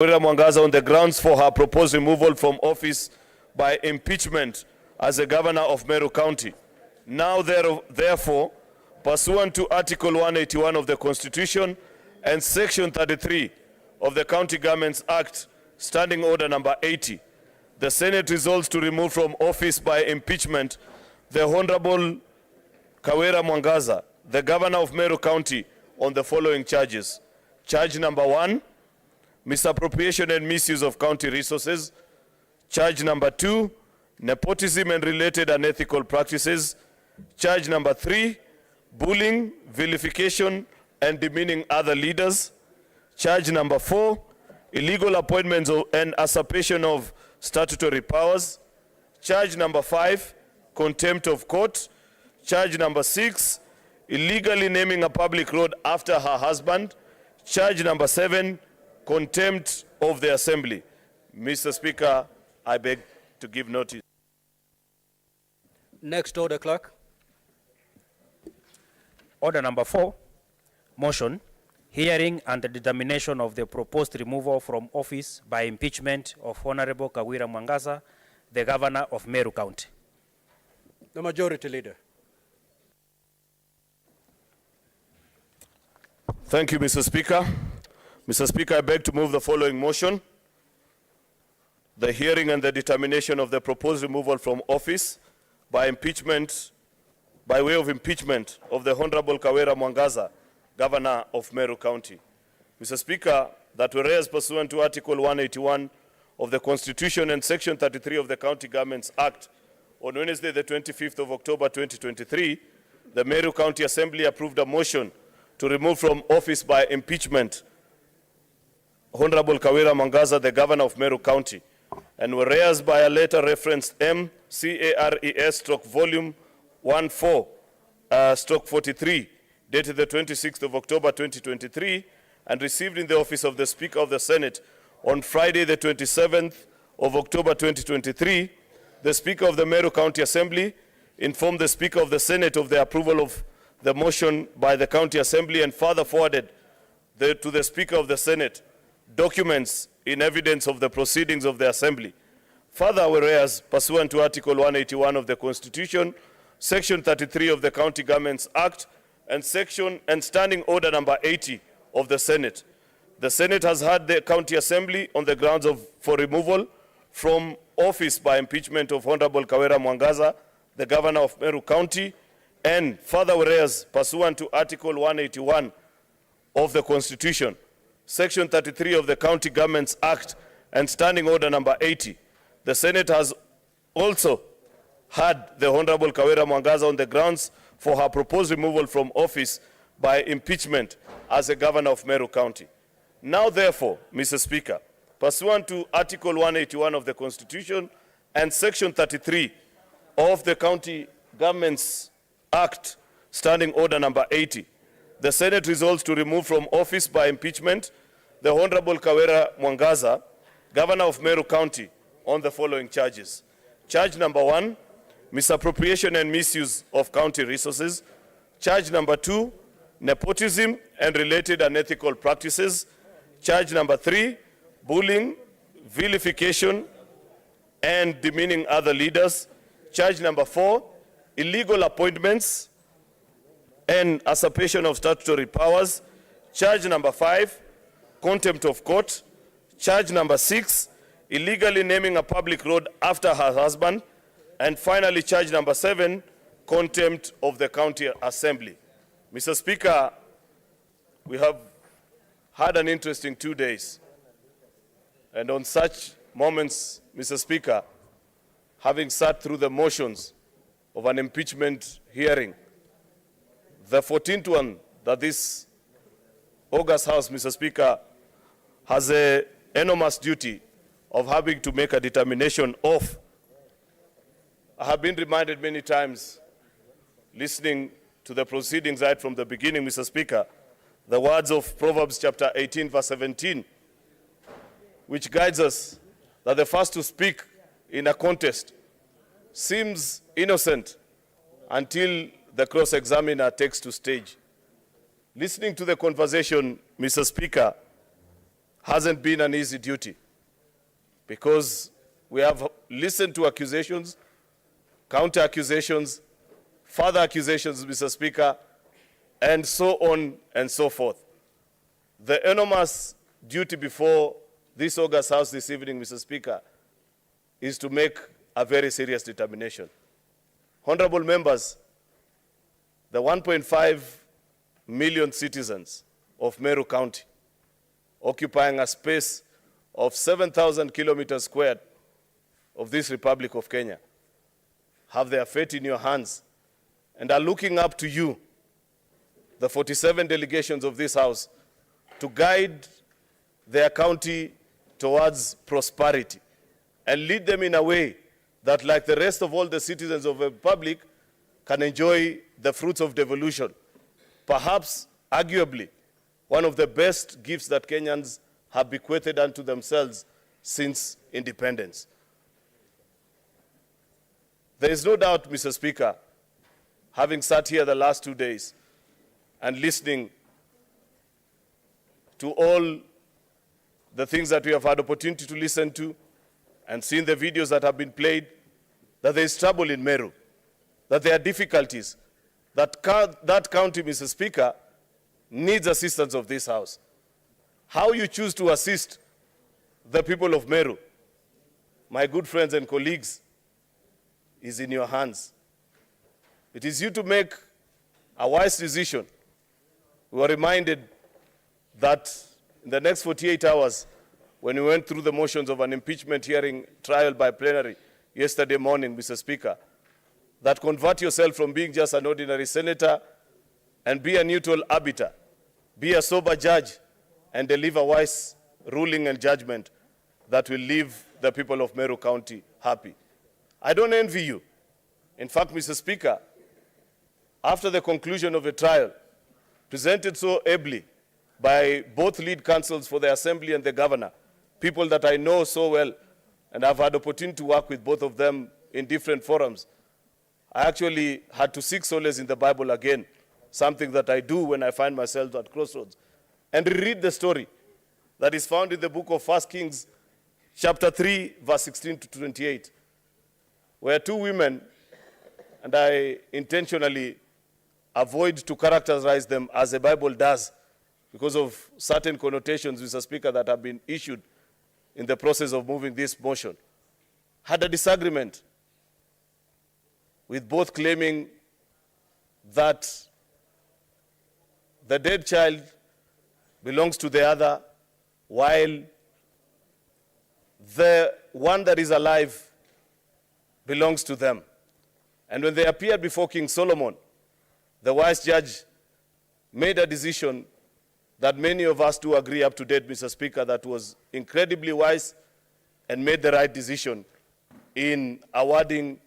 Mwangaza on the grounds for her proposed removal from office by impeachment as a governor of Meru County. Now, therefore, pursuant to Article 181 of the Constitution and Section 33 of the County Governments Act, Standing Order number 80, the Senate resolves to remove from office by impeachment the Honorable Mwangaza, the governor of Meru County, on the following charges. Charge number 1, misappropriation and misuse of county resources. Charge number 2, nepotism and related unethical practices. Charge number 3, bullying, vilification, and demeaning other leaders. Charge number 4, illegal appointments and usurpation of statutory powers. Charge number 5, contempt of court. Charge number 6, illegally naming a public road after her husband. Charge number 7, contempt of the assembly. Mr. Speaker, I beg to give notice. Next order, clerk. Order number 4, motion, hearing and the determination of the proposed removal from office by impeachment of Honorable Mwangaza, the governor of Meru County. The majority leader. Thank you, Mr. Speaker. Mr. Speaker, I beg to move the following motion. The hearing and the determination of the proposed removal from office by impeachment, by way of impeachment of the Honorable Mwangaza, governor of Meru County. Mr. Speaker, that whereas pursuant to Article 181 of the Constitution and Section 33 of the County Governments Act, on Wednesday, the 25th of October 2023, the Meru County Assembly approved a motion to remove from office by impeachment Honorable Mwangaza, the governor of Meru County, and whereas by a letter referenced MCARES/volume 14/43, dated the 26th of October 2023, and received in the office of the Speaker of the Senate on Friday, the 27th of October 2023, the Speaker of the Meru County Assembly informed the Speaker of the Senate of the approval of the motion by the County Assembly and further forwarded to the Speaker of the Senate documents in evidence of the proceedings of the Assembly. Further, whereas pursuant to Article 181 of the Constitution, Section 33 of the County Governments Act, and Standing Order number 80 of the Senate has had the County Assembly on the grounds for removal from office by impeachment of Honorable Mwangaza, the governor of Meru County, and further, whereas pursuant to Article 181 of the Constitution, Section 33 of the County Governments Act, and Standing Order number 80, the Senate has also had the Honorable Mwangaza on the grounds for her proposed removal from office by impeachment as a governor of Meru County. Now, therefore, Mr. Speaker, pursuant to Article 181 of the Constitution and Section 33 of the County Governments Act, Standing Order number 80, the Senate resolves to remove from office by impeachment the Honorable Mwangaza, governor of Meru County, on the following charges. Charge number 1, misappropriation and misuse of county resources. Charge number 2, nepotism and related unethical practices. Charge number 3, bullying, vilification, and demeaning other leaders. Charge number 4, illegal appointments and usurpation of statutory powers. Charge number 5, contempt of court. Charge number 6, illegally naming a public road after her husband. And finally, charge number 7, contempt of the County Assembly. Mr. Speaker, we have had an interesting 2 days. And on such moments, Mr. Speaker, having sat through the motions of an impeachment hearing, the 14th one that this August House, Mr. Speaker, has an enormous duty of having to make a determination of. I have been reminded many times, listening to the proceedings right from the beginning, Mr. Speaker, the words of Proverbs chapter 18, verse 17, which guides us that the first to speak in a contest seems innocent until the cross-examiner takes to stage. Listening to the conversation, Mr. Speaker, hasn't been an easy duty, because we have listened to accusations, counter accusations, further accusations, Mr. Speaker, and so on and so forth. The enormous duty before this August House this evening, Mr. Speaker, is to make a very serious determination. Honorable members, the 1.5 million citizens of Meru County, occupying a space of 7,000 kilometers squared of this Republic of Kenya, have their fate in your hands and are looking up to you, the 47 delegations of this House, to guide their county towards prosperity and lead them in a way that, like the rest of all the citizens of the Republic, can enjoy the fruits of devolution. Perhaps, arguably, one of the best gifts that Kenyans have bequeathed unto themselves since independence. There is no doubt, Mr. Speaker, having sat here the last 2 days and listening to all the things that we have had opportunity to listen to and seen the videos that have been played, that there is trouble in Meru, that there are difficulties, that county, Mr. Speaker, needs assistance of this House. How you choose to assist the people of Meru, my good friends and colleagues, is in your hands. It is you to make a wise decision. We were reminded that in the next 48 hours, when we went through the motions of an impeachment hearing trial by plenary yesterday morning, Mr. Speaker, that convert yourself from being just an ordinary senator and be a neutral arbiter, be a sober judge, and deliver wise ruling and judgment that will leave the people of Meru County happy. I don't envy you. In fact, Mr. Speaker, after the conclusion of the trial, presented so ably by both lead counsels for the Assembly and the Governor, people that I know so well, and I've had opportunity to work with both of them in different forums, I actually had to seek solace in the Bible again, something that I do when I find myself at crossroads, and reread the story that is found in the book of 1 Kings, chapter 3, verse 16 to 28, where two women, and I intentionally avoid to characterize them as the Bible does because of certain connotations, Mr. Speaker, that have been issued in the process of moving this motion, had a disagreement, with both claiming that the dead child belongs to the other, while the one that is alive belongs to them. And when they appeared before King Solomon, the wise judge made a decision that many of us do agree up to date, Mr. Speaker, that was incredibly wise and made the right decision in awarding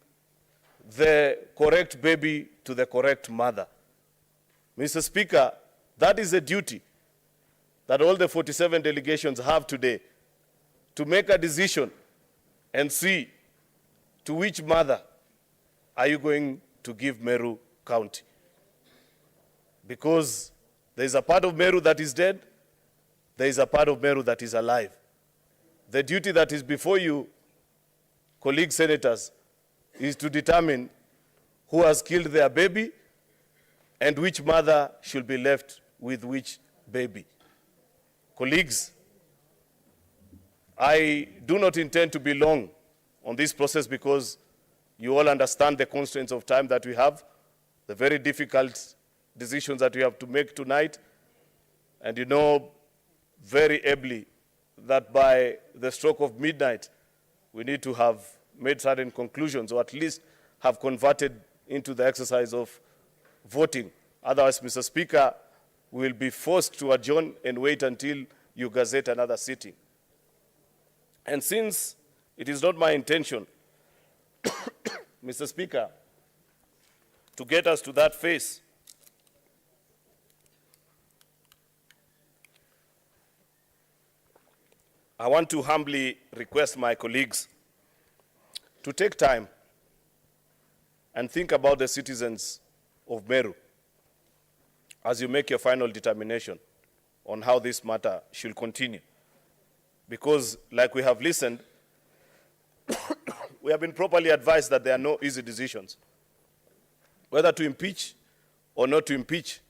the correct baby to the correct mother. Mr. Speaker, that is a duty that all the 47 delegations have today, to make a decision and see to which mother are you going to give Meru County. Because there is a part of Meru that is dead, there is a part of Meru that is alive. The duty that is before you, colleague senators, is to determine who has killed their baby and which mother should be left with which baby. Colleagues, I do not intend to be long on this process because you all understand the constraints of time that we have, the very difficult decisions that we have to make tonight, and you know very ably that by the stroke of midnight, we need to have made certain conclusions, or at least have converted into the exercise of voting. Otherwise, Mr. Speaker, we will be forced to adjourn and wait until you gazette another sitting. And since it is not my intention, Mr. Speaker, to get us to that phase, I want to humbly request my colleagues to take time and think about the citizens of Meru as you make your final determination on how this matter should continue. because like we have listened, we have been properly advised that there are no easy decisions. Whether to impeach or not to impeach,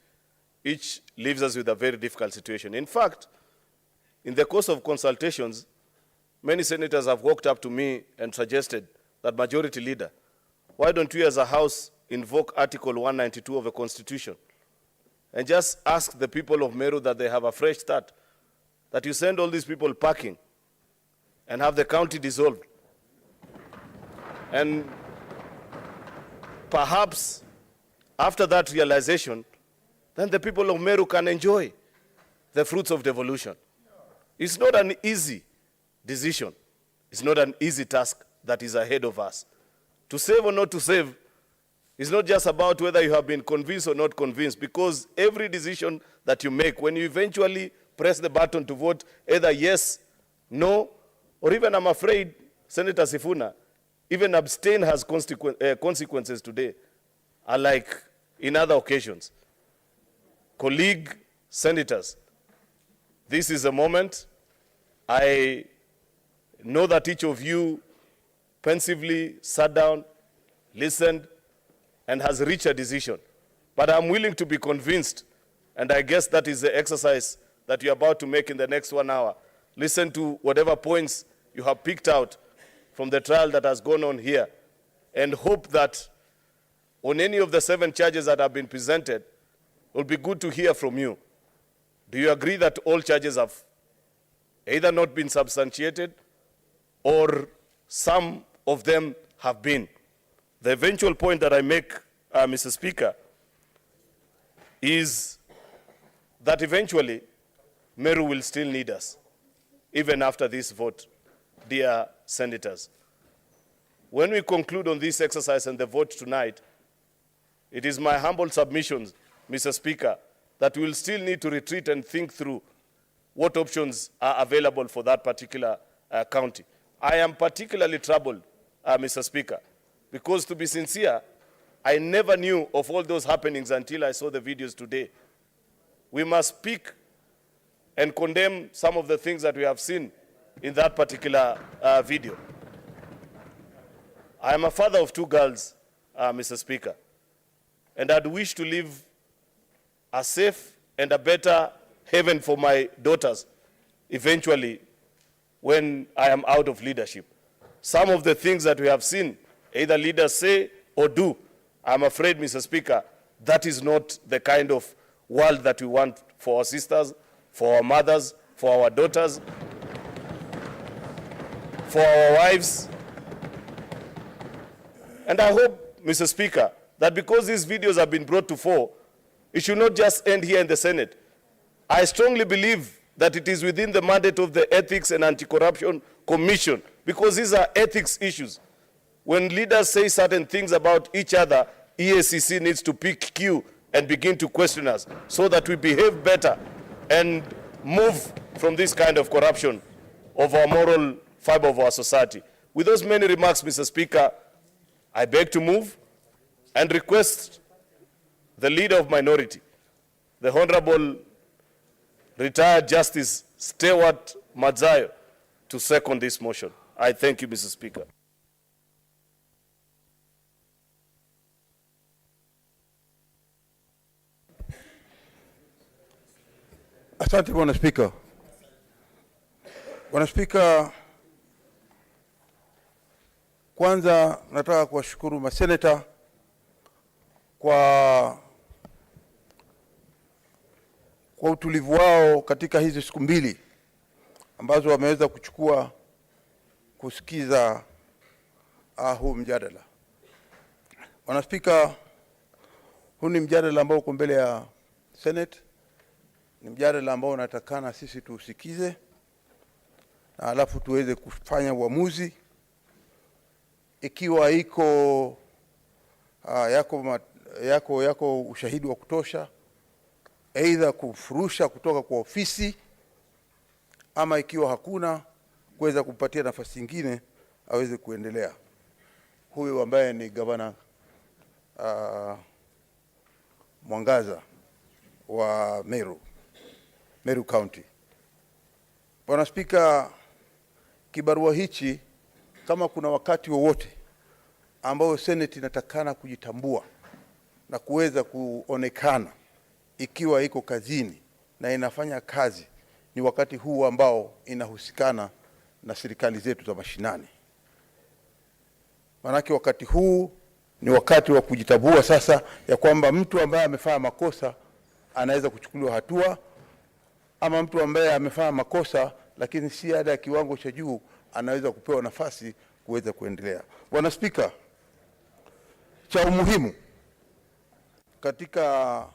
each leaves us with a very difficult situation. In fact, in the course of consultations, many senators have walked up to me and suggested that, Majority Leader, why don't we as a House invoke Article 192 of the Constitution and just ask the people of Meru that they have a fresh start, that you send all these people packing and have the county dissolved. And perhaps after that realization, then the people of Meru can enjoy the fruits of devolution. It's not an easy decision. It's not an easy task that is ahead of us. To save or not to save is not just about whether you have been convinced or not convinced, because every decision that you make, when you eventually press the button to vote either yes, no, or even, I'm afraid, Senator Sifuna, even abstain has consequences today, unlike in other occasions. Colleague senators, this is a moment. I know that each of you pensively sat down, listened, and has reached a decision. But I'm willing to be convinced, and I guess that is the exercise that you're about to make in the next 1 hour. Listen to whatever points you have picked out from the trial that has gone on here, and hope that on any of the 7 charges that have been presented, it will be good to hear from you. Do you agree that all charges have either not been substantiated or some of them have been? The eventual point that I make, Mr. Speaker, is that eventually Meru will still need us, even after this vote, dear senators. When we conclude on this exercise and the vote tonight, it is my humble submission, Mr. Speaker, that we will still need to retreat and think through what options are available for that particular county. I am particularly troubled, Mr. Speaker, because, to be sincere, I never knew of all those happenings until I saw the videos today. We must speak and condemn some of the things that we have seen in that particular video. I am a father of 2 girls, Mr. Speaker, and I'd wish to live a safe and a better haven for my daughters eventually when I am out of leadership. Some of the things that we have seen, either leaders say or do, I'm afraid, Mr. Speaker, that is not the kind of world that we want for our sisters, for our mothers, for our daughters, for our wives. And I hope, Mr. Speaker, that because these videos have been brought to fore, it should not just end here in the Senate. I strongly believe that it is within the mandate of the Ethics and Anti-Corruption Commission, because these are ethics issues. When leaders say certain things about each other, EACC needs to pick cue and begin to question us so that we behave better and move from this kind of corruption of our moral fiber of our society. With those many remarks, Mr. Speaker, I beg to move and request the leader of minority, the Honorable retired Justice Stewart Madzayo, to second this motion. I thank you, Mr. Speaker. Asante Bwana Spika. Bwana Spika, kwanza nataka kuwashukuru maseneta kwa utulivu wao katika hizi siku 2 ambazo wameweza kuchukua kusikiza huu mjadala. Bwana Spika, huu ni mjadala ambao uko mbele ya Senate. Ni mjadala ambao unatakana sisi tuusikize na alafu tuweze kufanya uamuzi ikiwa yako ushahidi wa kutosha, aidha kufurusha kutoka kwa ofisi, ama ikiwa hakuna, kuweza kumpatia nafasi nyingine aweze kuendelea. Huyu ambaye ni gavana Mwangaza wa Meru County. Bwana Spika, kibarua hichi, kama kuna wakati wowote ambao Seneti inatakana kujitambua na kuweza kuonekana ikiwa iko kazini na inafanya kazi, ni wakati huu ambao inahusikana na serikali zetu za mashinani. Manake wakati huu ni wakati wa kujitambua sasa, ya kwamba mtu ambaye amefanya makosa anaweza kuchukuliwa hatua, ama mtu ambaye amefanya makosa lakini si ada ya kiwango cha juu anaweza kupewa nafasi kuweza kuendelea. Bwana Spika, cha umuhimu katika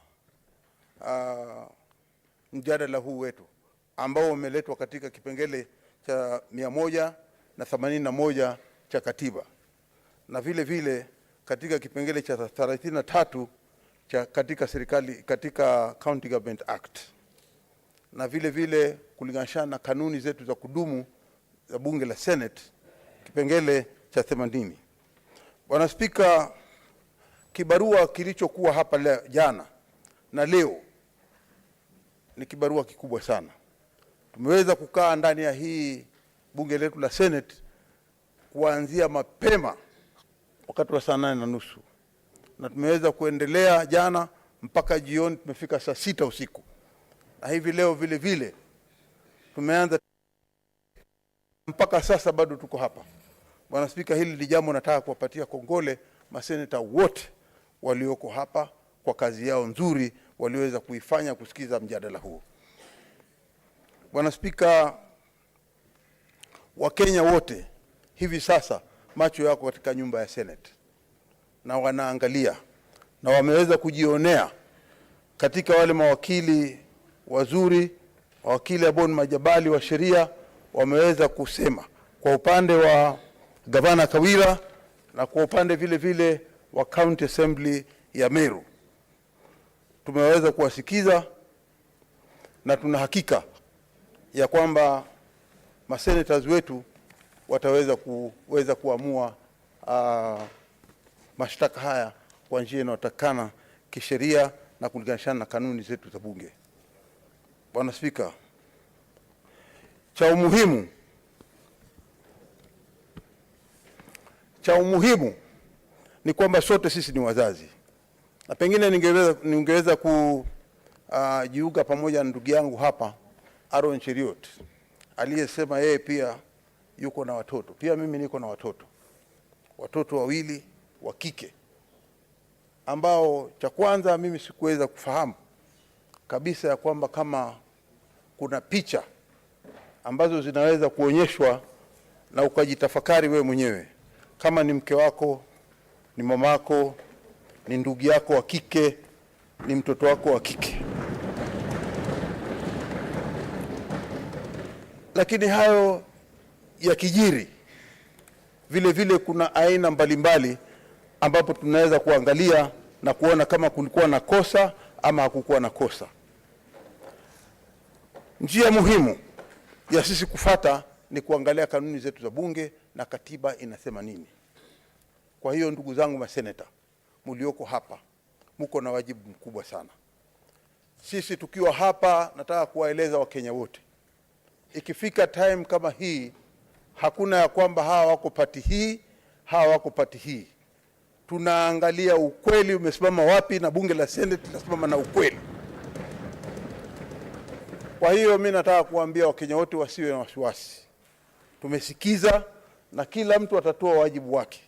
mjadala huu wetu ambao umeletwa katika kipengele cha 181 cha katiba na vile vile katika kipengele cha 33 cha katika County Government Act na vile vile kulingana na kanuni zetu za kudumu za bunge la Senate kipengele cha 80. Bwana Spika, kibarua kilichokuwa hapa jana na leo ni kibarua kikubwa sana. Tumeweza kukaa ndani ya hii bunge letu la Senate kuanzia mapema wakati wa saa 8:30 na tumeweza kuendelea jana mpaka jioni, tumefika saa 6 usiku, na hivi leo vile vile tumeanza mpaka sasa bado tuko hapa. Bwana Spika, hili ni jambo nataka kuwapatia kongole maseneta wote walioko hapa kwa kazi yao nzuri waliweza kuifanya kusikiza mjadala huu. Bwana Spika, Wakenya wote hivi sasa macho yako katika nyumba ya Senate na wanaangalia na wameweza kujionea katika wale mawakili wazuri, mawakili ambao ni majabali wa sheria, wameweza kusema kwa upande wa Gavana Kawira na kwa upande vile vile wa County Assembly ya Meru. Tumeweza kuwasikiza na tuna hakika ya kwamba masenators wetu wataweza kuamua mashtaka haya kwa njia inayotakana kisheria na kulingana na kanuni zetu za bunge. Bwana Spika, cha umuhimu ni kwamba sote sisi ni wazazi, na pengine ningeweza kujiunga pamoja na ndugu yangu hapa Aaron Cheriot aliyesema yeye pia yuko na watoto. Pia mimi niko na watoto wawili wa kike, ambao cha kwanza mimi sikuweza kufahamu kabisa ya kwamba kama kuna picha ambazo zinaweza kuonyeshwa na ukajitafakari wewe mwenyewe, kama ni mke wako, ni mamako, ni ndugu yako wa kike, ni mtoto wako wa kike. Lakini hayo ya kijiri vile vile kuna aina mbalimbali ambapo tunaweza kuangalia na kuona kama kulikuwa na kosa ama hakukuwa na kosa. Njia muhimu ya sisi kufata ni kuangalia kanuni zetu za bunge na katiba inasema nini. Kwa hiyo ndugu zangu maseneta mlioko hapa, mko na wajibu mkubwa sana. Sisi tukiwa hapa, nataka kuwaeleza Wakenya wote, ikifika time kama hii, hakuna ya kwamba hawa wako pati hii, hawa wako pati hii. Tunaangalia ukweli umesimama wapi, na bunge la Senate linasimama na ukweli. Kwa hiyo mimi nataka kuambia Wakenya wote wasiwe na wasiwasi. Tumesikiza na kila mtu atatoa wajibu wake.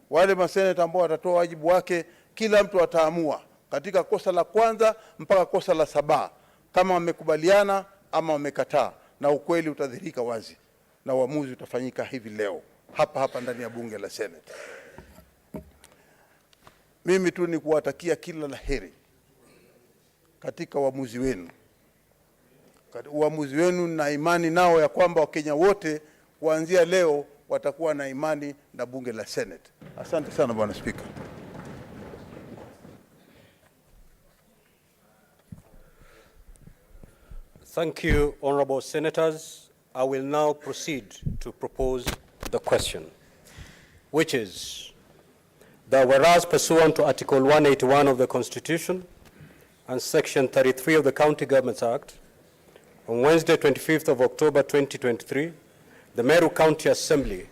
Wale maseneta ambao watatoa wajibu wake, kila mtu ataamua katika kosa la kwanza mpaka kosa la 7 kama wamekubaliana ama wamekataa, na ukweli utadhihirika wazi na uamuzi utafanyika hivi leo hapa ndani ya bunge la Senate. Mimi tu ni kuwatakia kila laheri katika uamuzi wenu. Uamuzi wenu na imani nao ya kwamba Wakenya wote kuanzia leo watakuwa na imani na bunge la Senate. Asante sana Bwana Speaker. Thank you, honorable senators. I will now proceed to propose the question, which is that whereas pursuant to Article 181 of the Constitution and Section 33 of the County Governments Act, on Wednesday, 25th of October 2023, the Meru County Assembly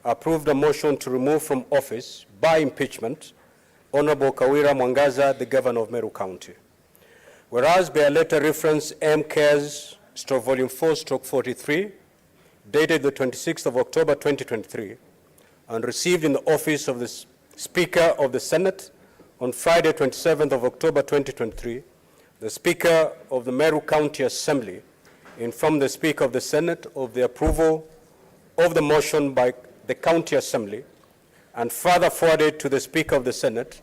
approved a motion to remove from office by impeachment Honorable Kawira Mwangaza, the Governor of Meru County. Whereas by a letter reference M-Cares /Volume 4/43, dated the 26th of October 2023, and received in the office of the Speaker of the Senate on Friday 27th of October 2023, the Speaker of the Meru County Assembly informed the Speaker of the Senate of the approval of the motion by the County Assembly, and further forwarded to the Speaker of the Senate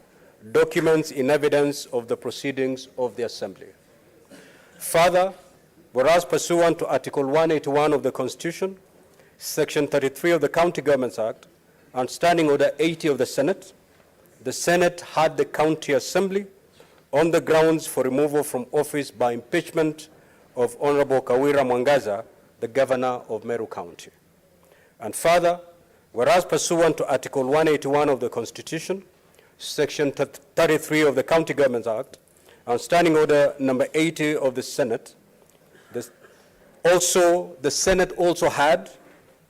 documents in evidence of the proceedings of the Assembly. Further, whereas pursuant to Article 181 of the Constitution, Section 33 of the County Governments Act, and Standing Order 80 of the Senate had the County Assembly on the grounds for removal from office by impeachment of Honorable Kawira Mwangaza, the Governor of Meru County. And further, whereas pursuant to Article 181 of the Constitution, Section 33 of the County Governments Act, and Standing Order number 80 of the Senate, the Senate also had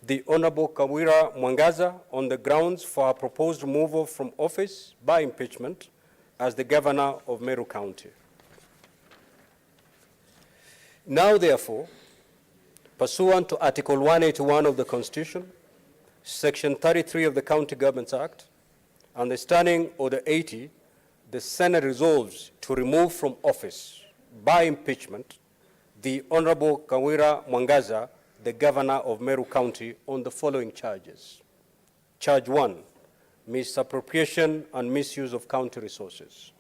the Honorable Kawira Mwangaza on the grounds for a proposed removal from office by impeachment as the Governor of Meru County. Now, therefore, pursuant to Article 181 of the Constitution, Section 33 of the County Governments Act, and the Standing Order 80, the Senate resolves to remove from office by impeachment the Honorable Kawira Mwangaza, the Governor of Meru County, on the following charges. Charge 1, misappropriation and misuse of county resources.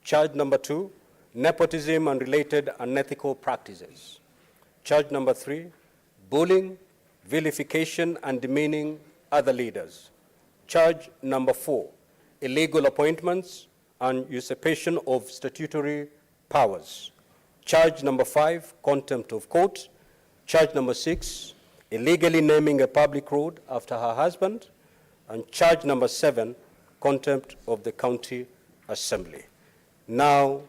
Charge number 2, nepotism and related unethical practices. Charge number 3, bullying, vilification and demeaning other leaders. Charge number 4, illegal appointments and usurpation of statutory powers. Charge number 5, contempt of court. Charge number 6, illegally naming a public road after her husband. And charge number 7, contempt of the County Assembly. Now,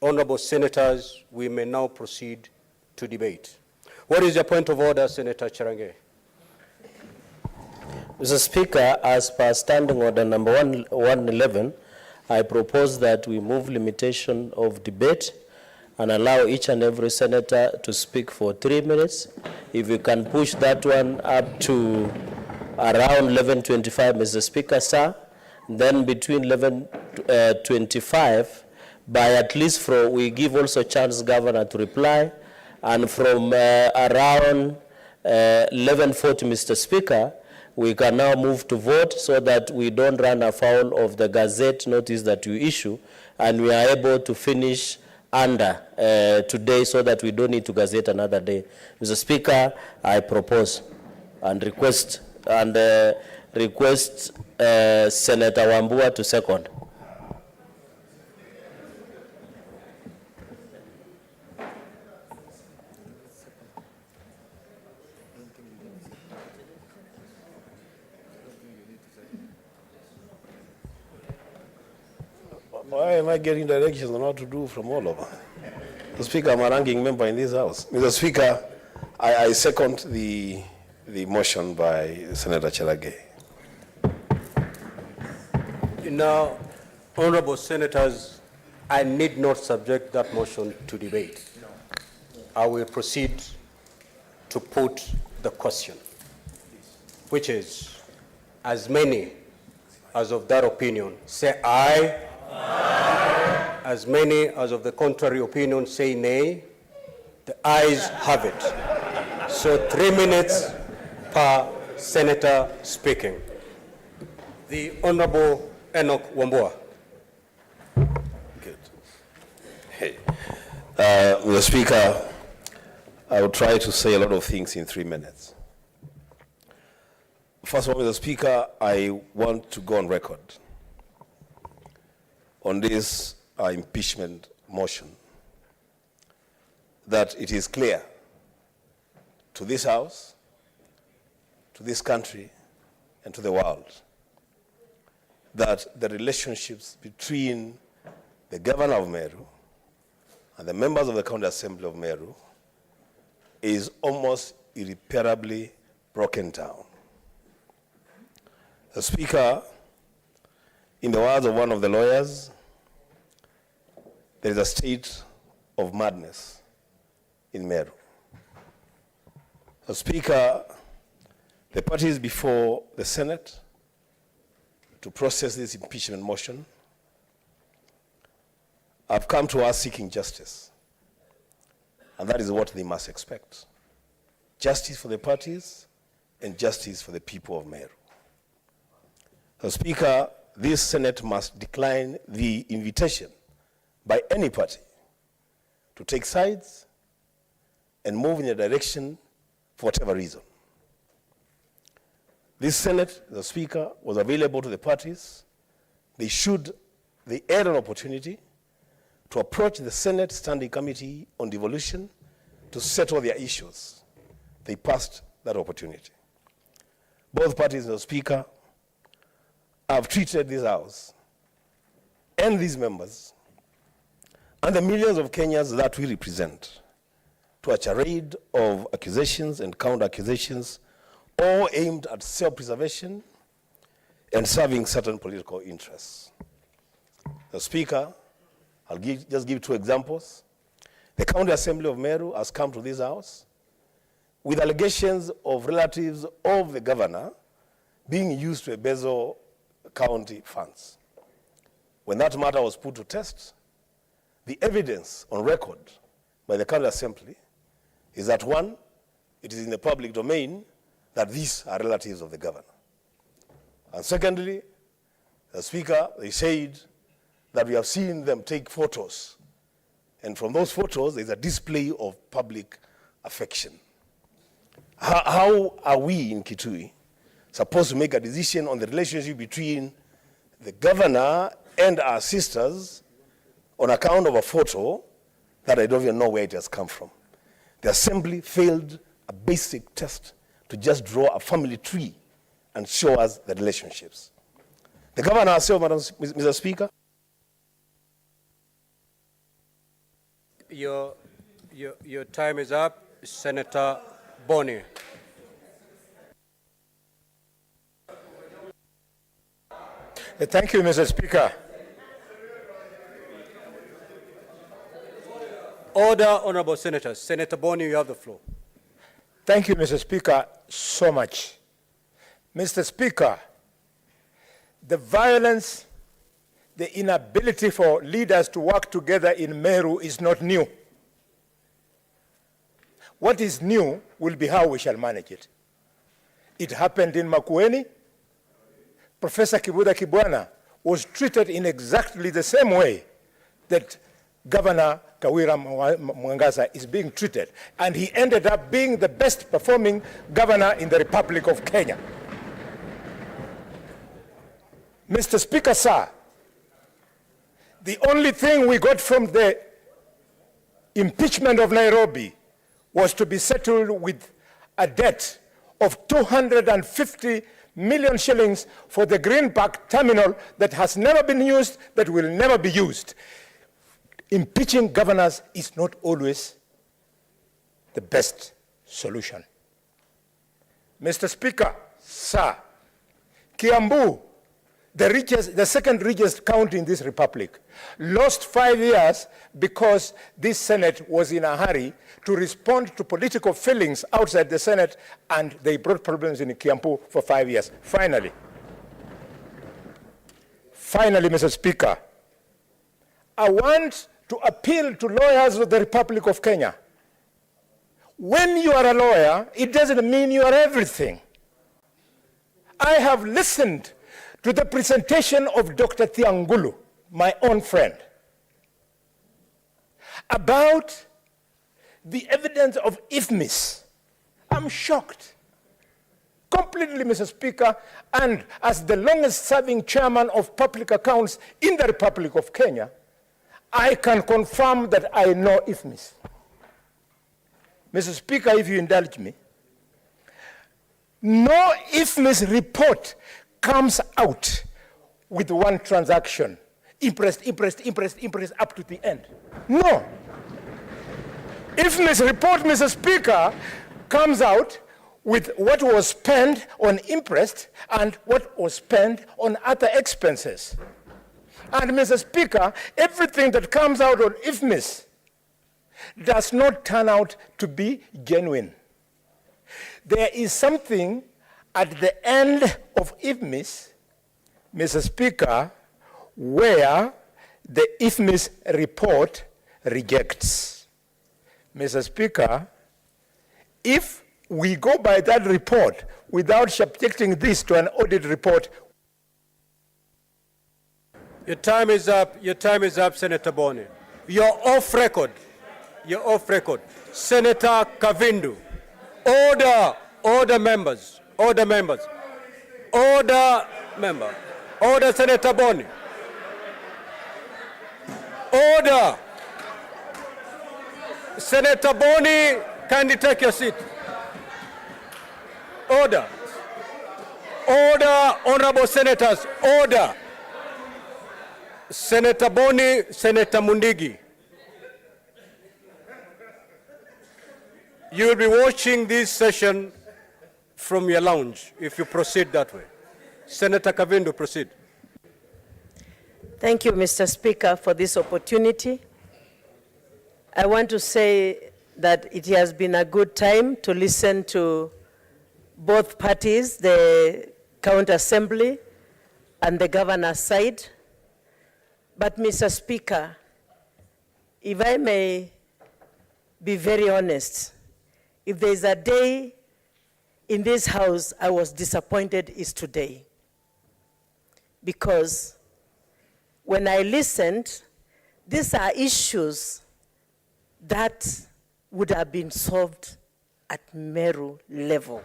honorable senators, we may now proceed to debate. What is your point of order, Senator Charange? Mr. Speaker, as per Standing Order number 111, I propose that we move limitation of debate and allow each and every senator to speak for 3 minutes. If you can push that one up to around 11:25, Mr. Speaker, sir, then between 11:25, by at least we give also chance governor to reply, and from around 11:40, Mr. Speaker, we can now move to vote so that we don't run afoul of the Gazette notice that you issue, and we are able to finish under today so that we don't need to Gazette another day. Mr. Speaker, I propose and request Senator Wambua to second. Why am I getting directions on what to do from all over? Mr. Speaker, I'm a ranking member in this House. Mr. Speaker, I second the motion by Senator Charange. Now, honorable senators, I need not subject that motion to debate. I will proceed to put the question, which is, as many as of that opinion say aye. Aye. As many as of the contrary opinion say nay. The ayes have it. So 3 minutes per senator speaking. The Honorable Enoch Wambua. Good. Hey. Mr. Speaker, I will try to say a lot of things in 3 minutes. First of all, Mr. Speaker, I want to go on record on this impeachment motion that it is clear to this House, to this country, and to the world that the relationships between the Governor of Meru and the members of the County Assembly of Meru is almost irreparably broken down. The Speaker, in the words of one of the lawyers, there is a state of madness in Meru. The Speaker, the parties before the Senate to process this impeachment motion have come to us seeking justice. And that is what they must expect. Justice for the parties and justice for the people of Meru. So, Speaker, this Senate must decline the invitation by any party to take sides and move in a direction for whatever reason. This Senate, the Speaker, was available to the parties. They had an opportunity to approach the Senate Standing Committee on Devolution to settle their issues. They passed that opportunity. Both parties, the Speaker, have treated this House and these members and the millions of Kenyans that we represent to a charade of accusations and counter-accusations, all aimed at self-preservation and serving certain political interests. The Speaker, I'll just give two examples. The County Assembly of Meru has come to this House with allegations of relatives of the governor being used to embezzle county funds. When that matter was put to test, the evidence on record by the County Assembly is that, one, it is in the public domain that these are relatives of the governor. And secondly, the Speaker, they said that we have seen them take photos. And from those photos, there's a display of public affection. How are we in Kitui supposed to make a decision on the relationship between the governor and our sisters on account of a photo that I don't even know where it has come from? The Assembly failed a basic test to just draw a family tree and show us the relationships. The governor herself, Mr. Speaker. Your time is up. Senator Boni. Thank you, Mr. Speaker. Order, honorable senators. Senator Boni, you have the floor. Thank you, Mr. Speaker, so much. Mr. Speaker, the violence, the inability for leaders to work together in Meru is not new. What is new will be how we shall manage it. It happened in Makueni. Professor Kibuda Kibwana was treated in exactly the same way that Governor Kawira Mwangaza is being treated. And he ended up being the best performing governor in the Republic of Kenya. Mr. Speaker, sir, the only thing we got from the impeachment of Nairobi was to be settled with a debt of 250 million shillings for the Greenback terminal that has never been used, that will never be used. Impeaching governors is not always the best solution. Mr. Speaker, sir, Kiambu, the second richest county in this republic, lost 5 years because this Senate was in a hurry to respond to political feelings outside the Senate, and they brought problems in Kiambu for 5 years. Finally, Mr. Speaker, I want to appeal to lawyers of the Republic of Kenya. When you are a lawyer, it doesn't mean you are everything. I have listened to the presentation of Dr. Thiangulu, my own friend, about the evidence of IFMIS. I'm shocked, completely, Mr. Speaker, and as the longest serving chairman of public accounts in the Republic of Kenya, I can confirm that I know IFMIS. Mr. Speaker, if you indulge me, no IFMIS report comes out with one transaction, interest, up to the end. No. IFMIS report, Mr. Speaker, comes out with what was spent on interest and what was spent on other expenses. And Mr. Speaker, everything that comes out of IFMIS does not turn out to be genuine. There is something at the end of IFMIS, Mr. Speaker, where the IFMIS report rejects. Mr. Speaker, if we go by that report without subjecting this to an audit report. Your time is up. Your time is up, Senator Boni. You're off record. You're off record. Senator Kavindu. Order. Order, members. Order, members. Order, member. Order, Senator Boni. Order. Senator Boni, kindly take your seat. Order. Order, honorable senators, order. Senator Boni, Senator Mundigi. You will be watching this session from your lounge if you proceed that way. Senator Kavindu, proceed. Thank you, Mr. Speaker, for this opportunity. I want to say that it has been a good time to listen to both parties, the County Assembly and the governor's side. But, Mr. Speaker, if I may be very honest, if there is a day in this House I was disappointed, is today. Because when I listened, these are issues that would have been solved at Meru level.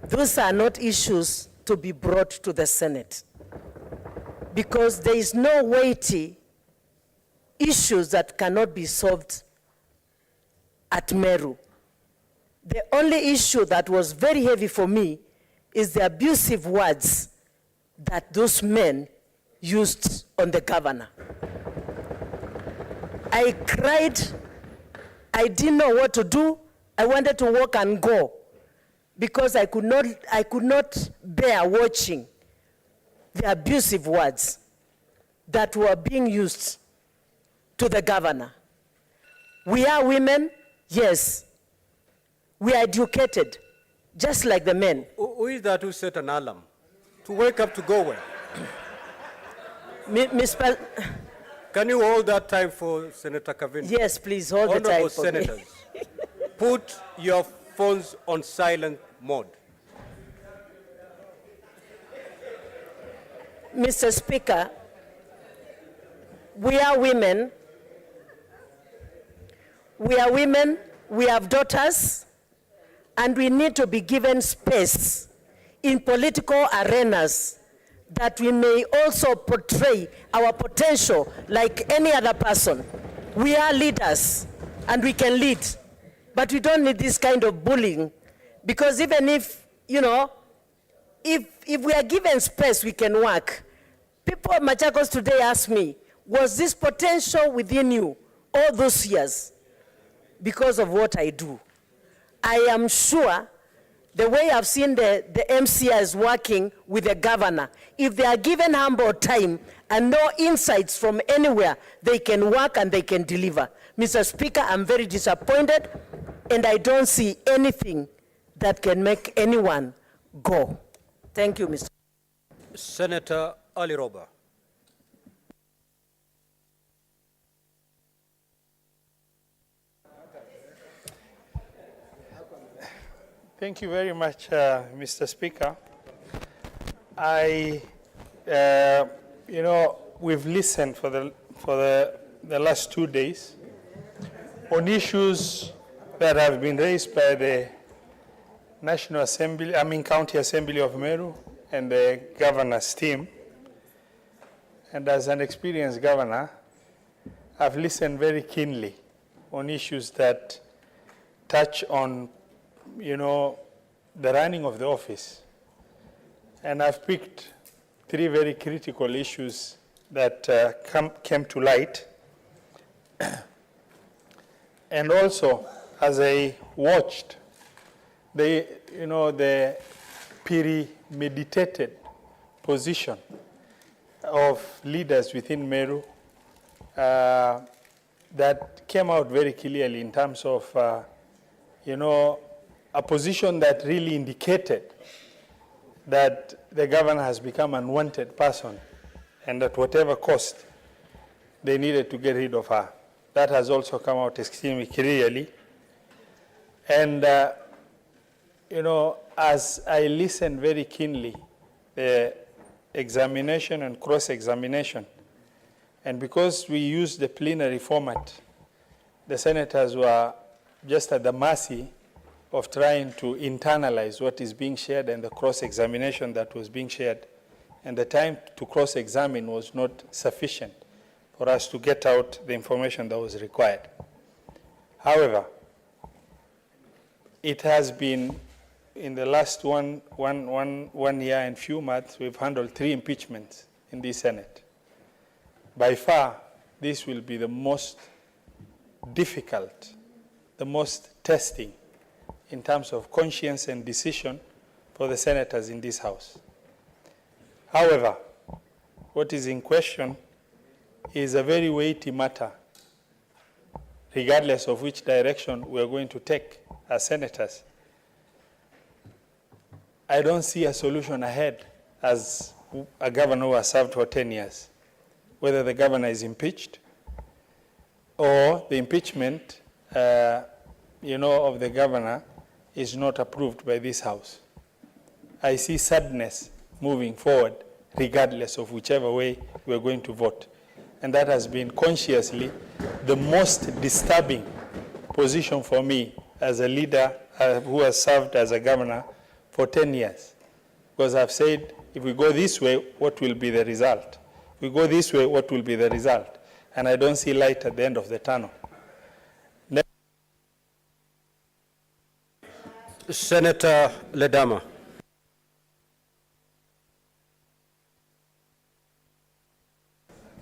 Those are not issues to be brought to the Senate, because there is no weighty issues that cannot be solved at Meru. The only issue that was very heavy for me is the abusive words that those men used on the governor. I cried. I didn't know what to do. I wanted to walk and go because I could not bear watching the abusive words that were being used to the governor. We are women, yes. We are educated, just like the men. Who is that who set an alarm to wake up to go where? Can you hold that time for Senator Kavindu? Yes, please hold the time for senators, me. Put your phones on silent mode. Mr. Speaker, we are women. We are women, we have daughters, and we need to be given space in political arenas that we may also portray our potential like any other person. We are leaders and we can lead, but we don't need this kind of bullying, because even if, you know, if we are given space, we can work. People at Machakos today ask me, was this potential within you all those years? Because of what I do. I am sure the way I've seen the MCIs working with the governor, if they are given humble time and no insights from anywhere, they can work and they can deliver. Mr. Speaker, I'm very disappointed, and I don't see anything that can make anyone go. Thank you, Mr. Senator Ali Roba. Thank you very much, Mr. Speaker. We've listened for the last 2 days on issues that have been raised by the National Assembly, County Assembly of Meru and the governor's team. And as an experienced governor, I've listened very keenly on issues that touch on the running of the office. And I've picked 3 very critical issues that came to light. And also, as I watched the premeditated position of leaders within Meru that came out very clearly in terms of, a position that really indicated that the governor has become an unwanted person and at whatever cost they needed to get rid of her. That has also come out extremely clearly. And, as I listened very keenly, the examination and cross-examination, and because we used the plenary format, the senators were just at the mercy of trying to internalize what is being shared and the cross-examination that was being shared. And the time to cross-examine was not sufficient for us to get out the information that was required. However, it has been, in the last one year and few months, we've handled 3 impeachments in the Senate. By far, this will be the most difficult, the most testing in terms of conscience and decision for the senators in this House. However, what is in question is a very weighty matter, regardless of which direction we are going to take as senators. I don't see a solution ahead as a governor who has served for 10 years, whether the governor is impeached or the impeachment of the governor is not approved by this House. I see sadness moving forward, regardless of whichever way we're going to vote. And that has been consciously the most disturbing position for me as a leader who has served as a governor for 10 years. Because I've said, if we go this way, what will be the result? If we go this way, what will be the result? And I don't see light at the end of the tunnel. Senator Ledama.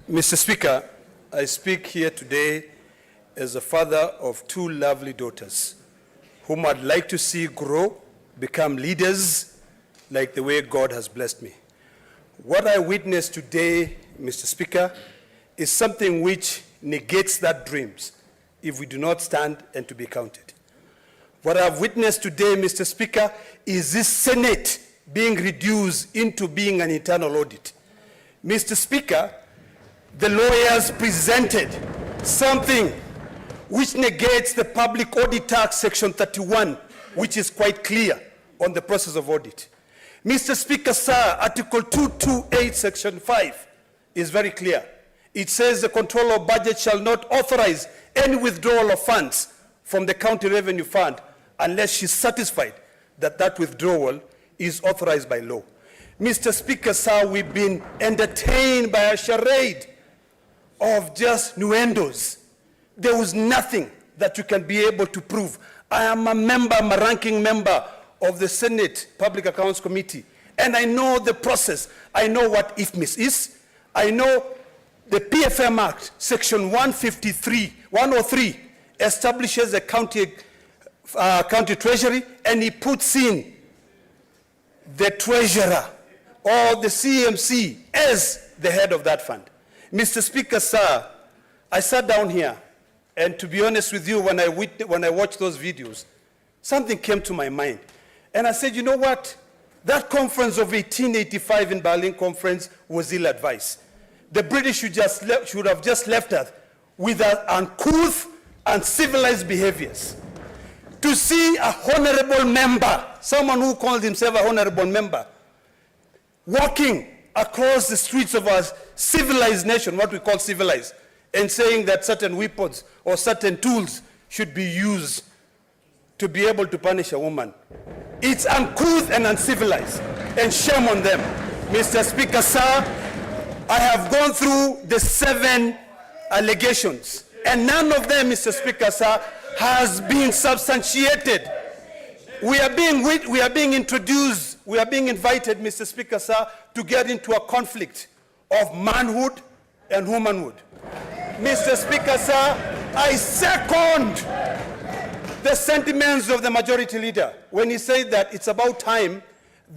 Mr. Speaker, I speak here today as a father of 2 lovely daughters whom I'd like to see grow, become leaders like the way God has blessed me. What I witnessed today, Mr. Speaker, is something which negates that dreams if we do not stand and to be counted. What I've witnessed today, Mr. Speaker, is this Senate being reduced into being an internal audit. Mr. Speaker, the lawyers presented something which negates the Public Audit Act Section 31, which is quite clear on the process of audit. Mr. Speaker, sir, Article 228, Section 5 is very clear. It says the controller of budget shall not authorize any withdrawal of funds from the county revenue fund unless she's satisfied that that withdrawal is authorized by law. Mr. Speaker, sir, we've been entertained by a charade of just nuendos. There was nothing that you can be able to prove. I am a member, I'm a ranking member of the Senate Public Accounts Committee, and I know the process. I know what IFMIS is. I know the PFM Act, Section 103 establishes a county treasury, and he puts in the treasurer or the CMC as the head of that fund. Mr. Speaker, sir, I sat down here, and to be honest with you, when I watched those videos, something came to my mind. And I said, you know what? That conference of 1885 in Berlin Conference was ill-advised. The British should have just left us with uncouth and civilized behaviors. To see a honorable member, someone who calls himself a honorable member, walking across the streets of our civilized nation, what we call civilized, and saying that certain weapons or certain tools should be used to be able to punish a woman. It's uncouth and uncivilized, and shame on them. Mr. Speaker, sir, I have gone through the 7 allegations, and none of them, Mr. Speaker, sir, has been substantiated. We are being introduced, we are being invited, Mr. Speaker, sir, to get into a conflict of manhood and womanhood. Mr. Speaker, sir, I second the sentiments of the majority leader when he said that it's about time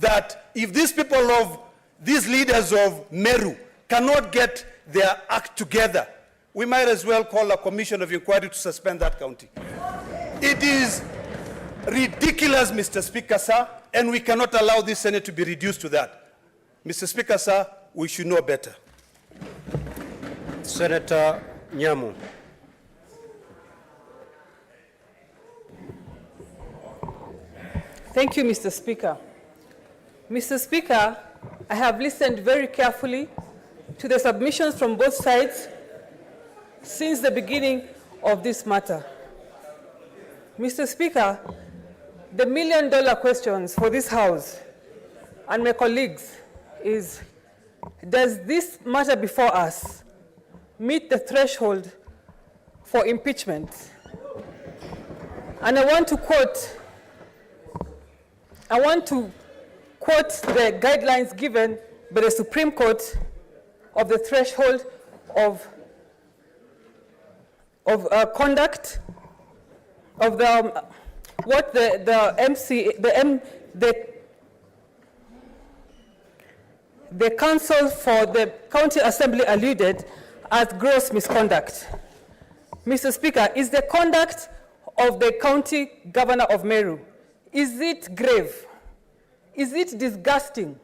that if these leaders of Meru cannot get their act together, we might as well call a commission of inquiry to suspend that county. It is ridiculous, Mr. Speaker, sir, and we cannot allow this Senate to be reduced to that. Mr. Speaker, sir, we should know better. Senator Nyamu. Thank you, Mr. Speaker. Mr. Speaker, I have listened very carefully to the submissions from both sides since the beginning of this matter. Mr. Speaker, the million-dollar questions for this House and my colleagues is, does this matter before us meet the threshold for impeachment? And I want to quote the guidelines given by the Supreme Court of the threshold of conduct of the counsel for the county assembly alluded as gross misconduct. Mr. Speaker, is the conduct of the county governor of Meru, is it grave? Is it disgusting?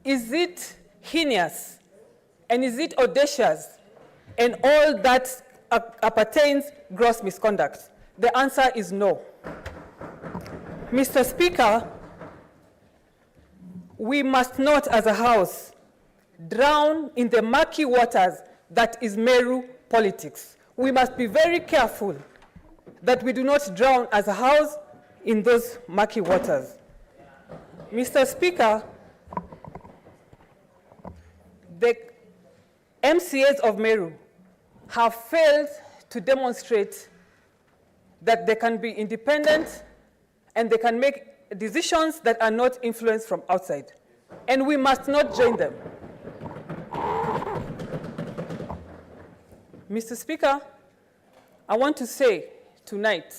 Is it heinous? And is it audacious? And all that appertains gross misconduct? The answer is no. Mr. Speaker, we must not, as a House, drown in the murky waters that is Meru politics. We must be very careful that we do not drown as a House in those murky waters. Mr. Speaker, the MCAs of Meru have failed to demonstrate that they can be independent and they can make decisions that are not influenced from outside. And we must not join them. Mr. Speaker, I want to say tonight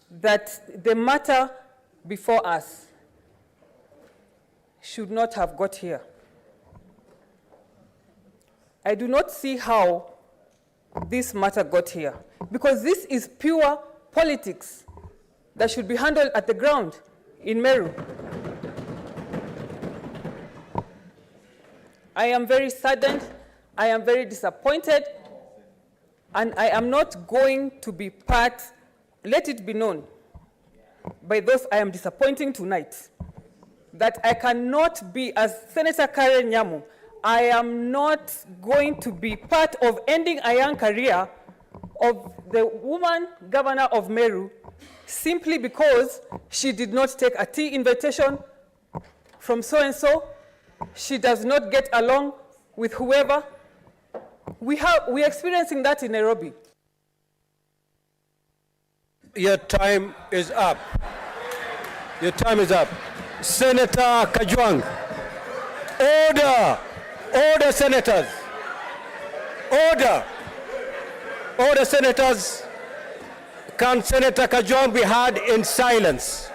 that the matter before us should not have got here. I do not see how this matter got here, because this is pure politics that should be handled at the ground in Meru. I am very saddened, I am very disappointed, and I am not going to be part, let it be known by those I am disappointing tonight, that I cannot be, as Senator Karen Nyamu, I am not going to be part of ending a young career of the woman governor of Meru simply because she did not take a tea invitation from so-and-so. She does not get along with whoever. We're experiencing that in Nairobi. Your time is up. Your time is up. Senator Kajwang. Order. Order, senators. Order. Order, senators. Can Senator Kajwang be heard in silence?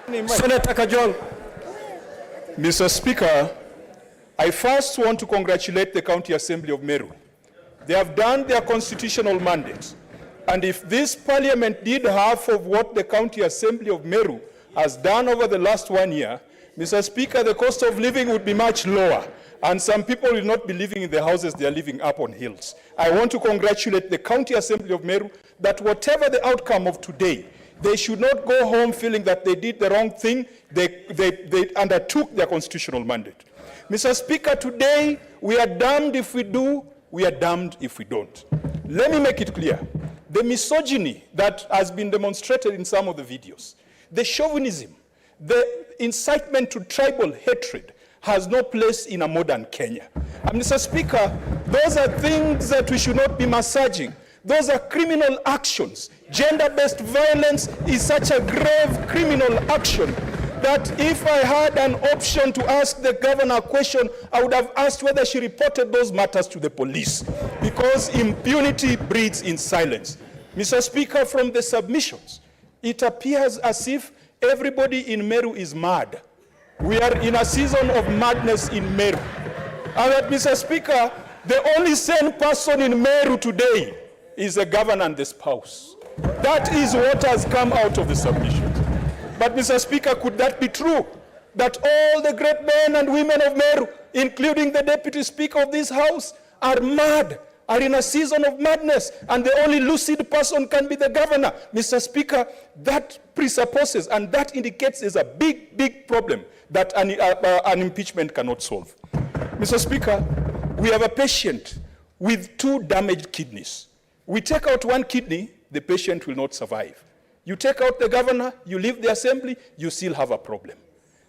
Senator Kajwang. Mr. Speaker, I first want to congratulate the County Assembly of Meru. They have done their constitutional mandate. And if this parliament did half of what the County Assembly of Meru has done over the last 1 year, Mr. Speaker, the cost of living would be much lower, and some people will not be living in the houses they are living up on hills. I want to congratulate the County Assembly of Meru that whatever the outcome of today, they should not go home feeling that they did the wrong thing. They undertook their constitutional mandate. Mr. Speaker, today we are damned if we do, we are damned if we don't. Let me make it clear. The misogyny that has been demonstrated in some of the videos, the chauvinism, the incitement to tribal hatred has no place in a modern Kenya. And Mr. Speaker, those are things that we should not be massaging. Those are criminal actions. Gender-based violence is such a grave criminal action that if I had an option to ask the governor a question, I would have asked whether she reported those matters to the police. Because because impunity breeds in silence. Mr. Speaker, from the submissions, it appears as if everybody in Meru is mad. We are in a season of madness in Meru. And that, Mr. Speaker, the only sane person in Meru today is the governor and the spouse. That is what has come out of the submission. But, Mr. Speaker, could that be true? That all the great men and women of Meru, including the Deputy Speaker of this House, are mad, are in a season of madness, and the only lucid person can be the governor? Mr. Speaker, that presupposes and that indicates is a big, big problem that an impeachment cannot solve. Mr. Speaker, we have a patient with 2 damaged kidneys. We take out 1 kidney, the patient will not survive. You take out the governor, you leave the assembly, you still have a problem.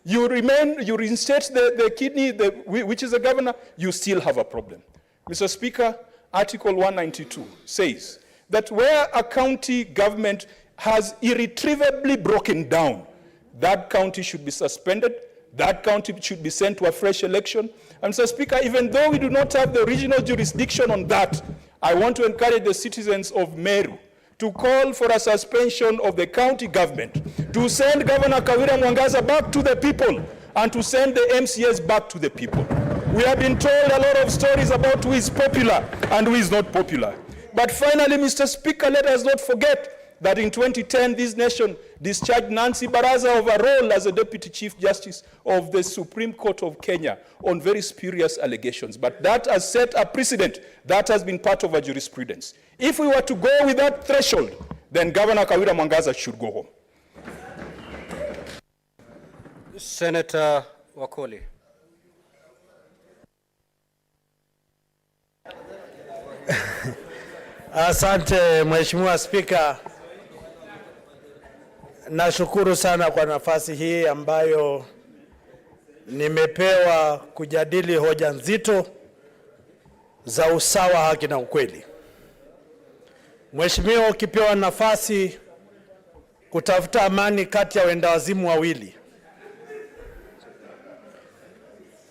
You reinstate the kidney, which is the governor, you still have a problem. Mr. Speaker, Article 192 says that where a county government has irretrievably broken down, that county should be suspended, that county should be sent to a fresh election. And Mr. Speaker, even though we do not have the original jurisdiction on that, I want to encourage the citizens of Meru to call for a suspension of the county government, to send Governor Mwangaza back to the people, and to send the MCAs back to the people. We have been told a lot of stories about who is popular and who is not popular. But finally, Mr. Speaker, let us not forget that in 2010, this nation discharged Nancy Baraza of a role as a Deputy Chief Justice of the Supreme Court of Kenya on very spurious allegations. But that has set a precedent that has been part of a jurisprudence. If we were to go with that threshold, then Governor Mwangaza should go home. Senator Wakoli. Asante Mheshimiwa Spika. Nashukuru sana kwa nafasi hii ambayo nimepewa kujadili hoja nzito za usawa, haki na ukweli. Mheshimiwa, ukipewa nafasi kutafuta amani kati ya wendawazimu wawili,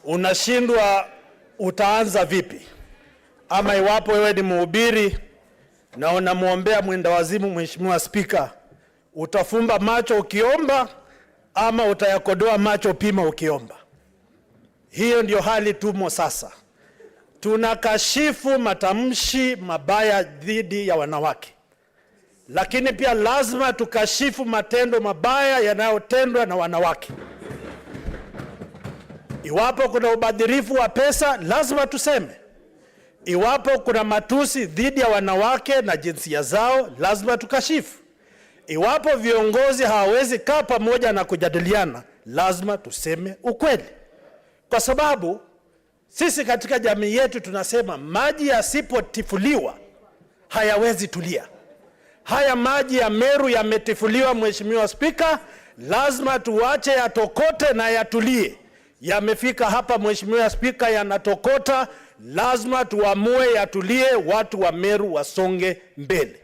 unashindwa utaanza vipi? Ama iwapo wewe ni mhubiri na unamwombea mwendawazimu, Mheshimiwa Spika, utafumba macho ukiomba ama utayakodoa macho pima ukiomba? Hiyo ndio hali tumo sasa. Tunakashifu matamshi mabaya dhidi ya wanawake, lakini pia lazima tukashifu matendo mabaya yanayotendwa na wanawake. Iwapo kuna ubadhirifu wa pesa, lazima tuseme. Iwapo kuna matusi dhidi ya wanawake na jinsia zao, lazima tukashifu. Iwapo viongozi hawawezi kaa pamoja na kujadiliana, lazima tuseme ukweli. Kwa sababu sisi katika jamii yetu tunasema maji yasipotifuliwa hayawezi tulia. Haya maji ya Meru yametifuliwa, Mheshimiwa Spika, lazima tuache yatokote na yatulie. Yamefika hapa, Mheshimiwa Spika, yanatokota, lazima tuamue yatulie, watu wa Meru wasonge mbele.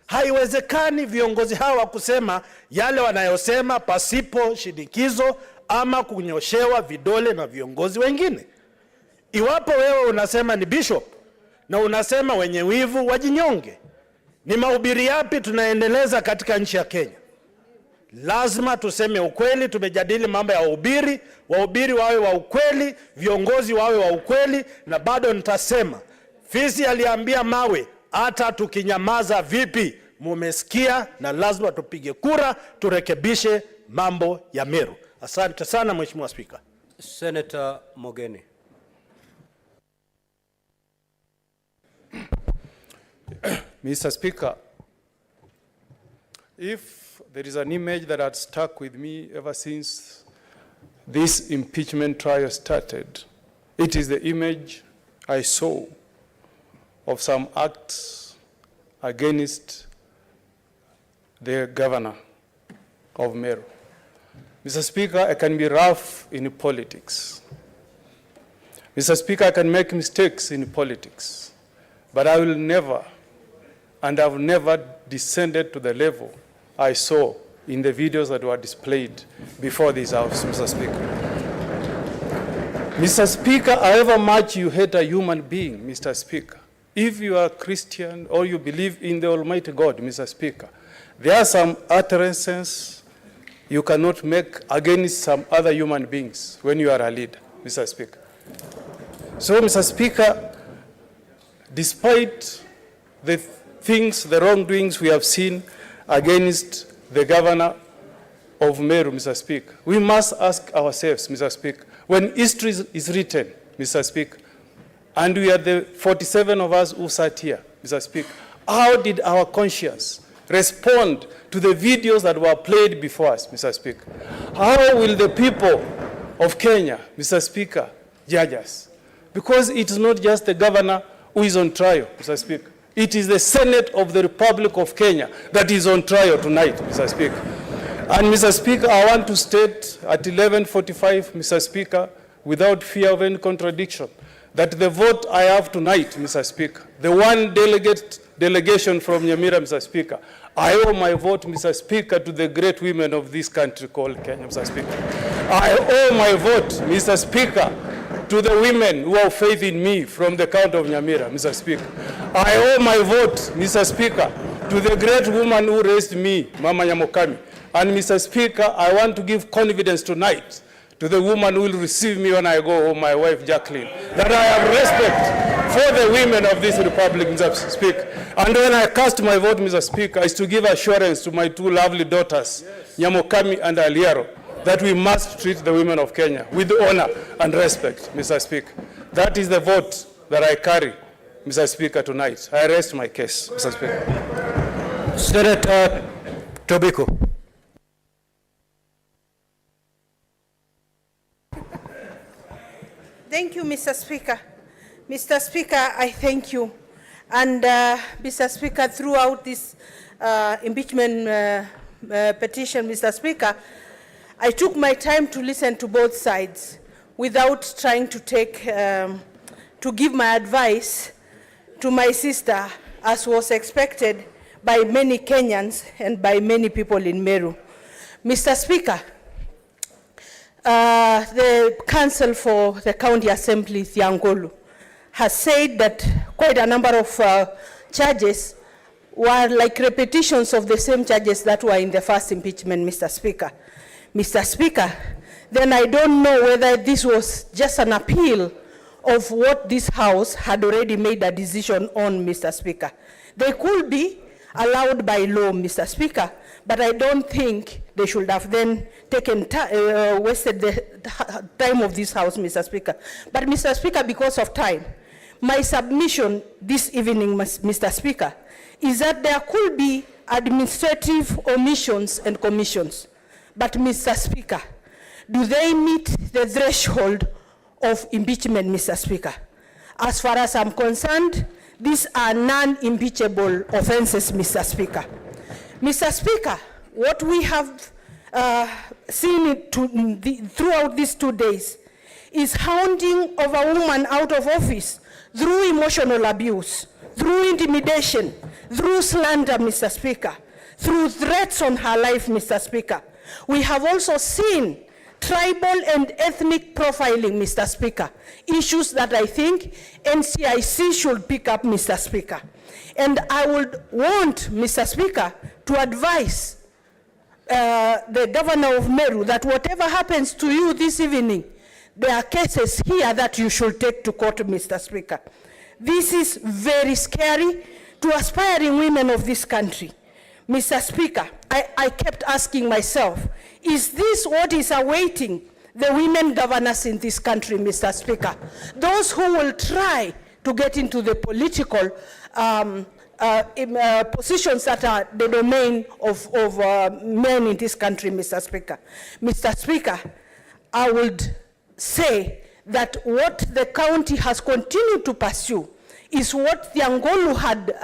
Haiwezekani viongozi hawa kusema yale wanayosema pasipo shinikizo ama kunyoshewa vidole na viongozi wengine. Iwapo wewe unasema ni bishop na unasema wenye wivu wajinyonge, ni mahubiri yapi tunaendeleza katika nchi ya Kenya? Lazima tuseme ukweli. Tumejadili mambo ya wahubiri, wahubiri wawe wa ukweli, viongozi wawe wa ukweli, na bado nitasema fisi aliambia mawe, hata tukinyamaza vipi mumesikia, na lazima tupige kura turekebishe mambo ya Meru. Asante sana Mheshimiwa Spika. Senator Mogeni. Mr. Speaker, if there is an image that had stuck with me ever since this impeachment trial started, it is the image I saw of some acts against the governor of Meru. Mr. Speaker, I can be rough in politics. Mr. Speaker, I can make mistakes in politics, but I will never, and I've never descended to the level I saw in the videos that were displayed before this House, Mr. Speaker. Mr. Speaker, however much you hate a human being, Mr. Speaker, if you are Christian or you believe in the Almighty God, Mr. Speaker, there are some utterances you cannot make against some other human beings when you are a leader, Mr. Speaker. So, Mr. Speaker, despite the things, the wrongdoings we have seen against the governor of Meru, Mr. Speaker, we must ask ourselves, Mr. Speaker, when history is written, Mr. Speaker, and we are the 47 of us who sat here, Mr. Speaker, how did our conscience respond to the videos that were played before us, Mr. Speaker? How will the people of Kenya, Mr. Speaker, judge us? Because it's not just the governor who is on trial, Mr. Speaker. It is the Senate of the Republic of Kenya that is on trial tonight, Mr. Speaker. And, Mr. Speaker, I want to state at 11:45, Mr. Speaker, without fear of any contradiction, that the vote I have tonight, Mr. Speaker, the one delegation from Nyamira, Mr. Speaker, I owe my vote, Mr. Speaker, to the great women of this country called Kenya, Mr. Speaker. I owe my vote, Mr. Speaker, to the women who have faith in me from the county of Nyamira, Mr. Speaker. I owe my vote, Mr. Speaker, to the great woman who raised me, Mama Nyamokami. And, Mr. Speaker, I want to give confidence tonight to the woman who will receive me when I go home, my wife Jacqueline, that I have respect for the women of this republic, Mr. Speaker. And when I cast my vote, Mr. Speaker, is to give assurance to my two lovely daughters, Nyamokami and Aliaro, that we must treat the women of Kenya with honor and respect, Mr. Speaker. That is the vote that I carry, Mr. Speaker, tonight. I rest my case, Mr. Speaker. Senator Tobiko. Thank you, Mr. Speaker. Mr. Speaker, I thank you. And Mr. Speaker, throughout this impeachment petition, Mr. Speaker, I took my time to listen to both sides without trying to to give my advice to my sister, as was expected by many Kenyans and by many people in Meru. Mr. Speaker, the Council for the County Assembly, Thiangolu, has said that quite a number of charges were like repetitions of the same charges that were in the first impeachment, Mr. Speaker. Mr. Speaker, then I don't know whether this was just an appeal of what this House had already made a decision on, Mr. Speaker. They could be allowed by law, Mr. Speaker, but I don't think they should have then wasted the time of this House, Mr. Speaker. But, Mr. Speaker, because of time, my submission this evening, Mr. Speaker, is that there could be administrative omissions and commissions. But, Mr. Speaker, do they meet the threshold of impeachment, Mr. Speaker? As far as I'm concerned, these are non-impeachable offenses, Mr. Speaker. Mr. Speaker, what we have seen throughout these 2 days is hounding of a woman out of office through emotional abuse, through intimidation, through slander, Mr. Speaker, through threats on her life, Mr. Speaker. We have also seen tribal and ethnic profiling, Mr. Speaker, issues that I think NCIC should pick up, Mr. Speaker. And I would want, Mr. Speaker, to advise the governor of Meru that whatever happens to you this evening, there are cases here that you should take to court, Mr. Speaker. This is very scary to aspiring women of this country. Mr. Speaker, I kept asking myself, is this what is awaiting the women governors in this country, Mr. Speaker? Those who will try to get into the political positions that are the domain of men in this country, Mr. Speaker. Mr. Speaker, I would say that what the county has continued to pursue is what Thiangolu had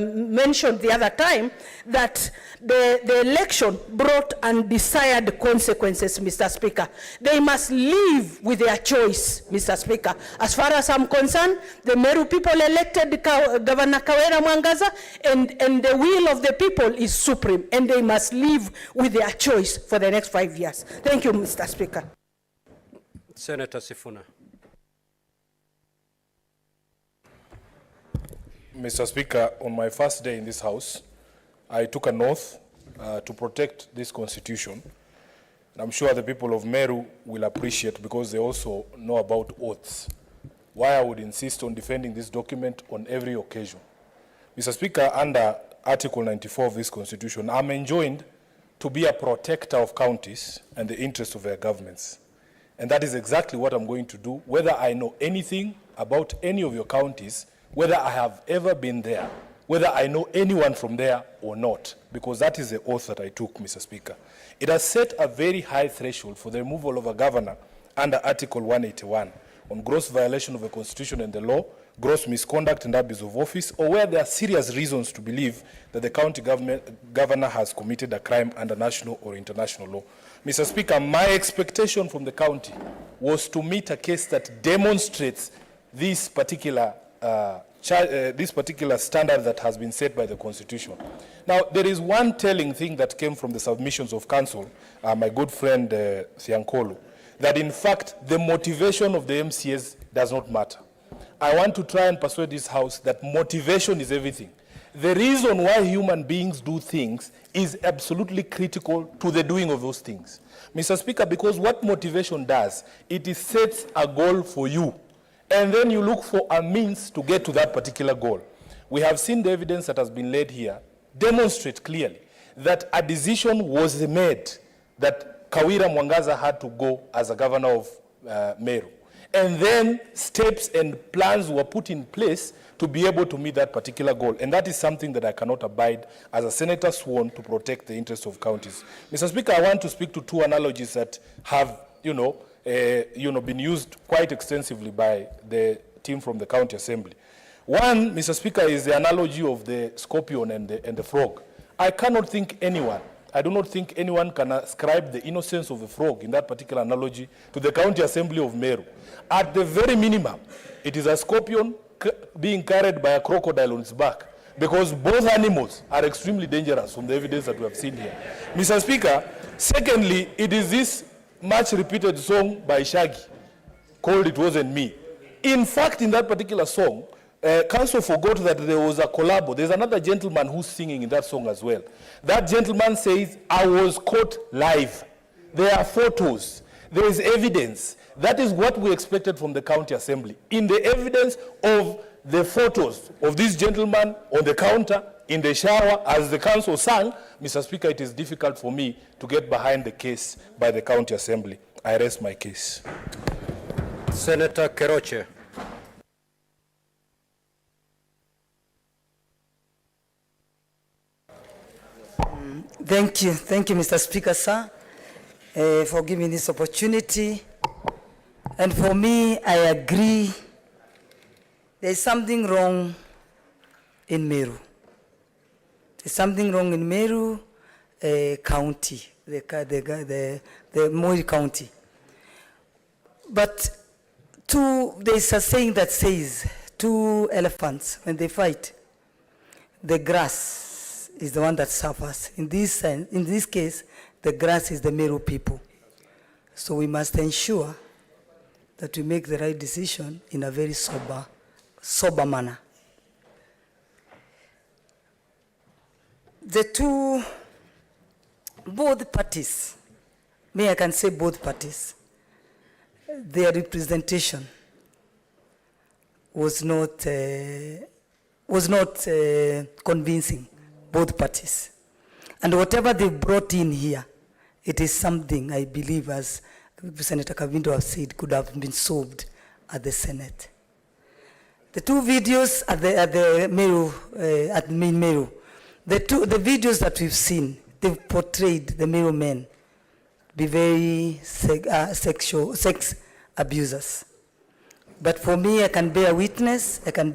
mentioned the other time, that the election brought undesired consequences, Mr. Speaker. They must live with their choice, Mr. Speaker. As far as I'm concerned, the Meru people elected Governor Mwangaza, and the will of the people is supreme, and they must live with their choice for the next 5 years. Thank you, Mr. Speaker. Senator Sifuna. Mr. Speaker, on my first day in this House, I took an oath to protect this Constitution. And I'm sure the people of Meru will appreciate, because they also know about oaths, why I would insist on defending this document on every occasion. Mr. Speaker, under Article 94 of this Constitution, I'm enjoined to be a protector of counties and the interests of their governments. And that is exactly what I'm going to do, whether I know anything about any of your counties, whether I have ever been there, whether I know anyone from there or not, because that is the oath that I took, Mr. Speaker. It has set a very high threshold for the removal of a governor under Article 181 on gross violation of the Constitution and the law, gross misconduct and abuse of office, or where there are serious reasons to believe that the county governor has committed a crime under national or international law. Mr. Speaker, my expectation from the county was to meet a case that demonstrates this particular standard that has been set by the Constitution. Now, there is one telling thing that came from the submissions of counsel, my good friend Thiankolu, that in fact the motivation of the MCAs does not matter. I want to try and persuade this House that motivation is everything. The reason why human beings do things is absolutely critical to the doing of those things. Mr. Speaker, because what motivation does, it sets a goal for you, and then you look for a means to get to that particular goal. We have seen the evidence that has been laid here demonstrate clearly that a decision was made that Mwangaza had to go as a governor of Meru. And then steps and plans were put in place to be able to meet that particular goal. And that is something that I cannot abide as a senator sworn to protect the interests of counties. Mr. Speaker, I want to speak to two analogies that have, been used quite extensively by the team from the county assembly. One, Mr. Speaker, is the analogy of the scorpion and the frog. I do not think anyone can ascribe the innocence of the frog in that particular analogy to the county assembly of Meru. At the very minimum, it is a scorpion being carried by a crocodile on its back, because both animals are extremely dangerous from the evidence that we have seen here. Mr. Speaker, secondly, it is this much repeated song by Shaggy called It Wasn't Me. In fact, in that particular song, council forgot that there was a collabo. There's another gentleman who's singing in that song as well. That gentleman says, I was caught live. There are photos. There is evidence. That is what we expected from the county assembly. In the evidence of the photos of this gentleman on the counter, in the shower, as the council sang, Mr. Speaker, it is difficult for me to get behind the case by the county assembly. I rest my case. Senator Keroche. Thank you, Mr. Speaker, sir, for giving this opportunity. And for me, I agree there is something wrong in Meru. There's something wrong in Meru County, the Moi County. But there's a saying that says, two elephants, when they fight, the grass is the one that suffers. In this case, the grass is the Meru people. So we must ensure that we make the right decision in a very sober manner. Both parties, I can say both parties, their representation was not convincing. Both parties. And whatever they brought in here, it is something I believe, as Senator Kavindo has said, could have been solved at the Senate. The two videos at Meru, the videos that we've seen, they've portrayed the Meru men be very sex abusers. But for me, I can bear witness that in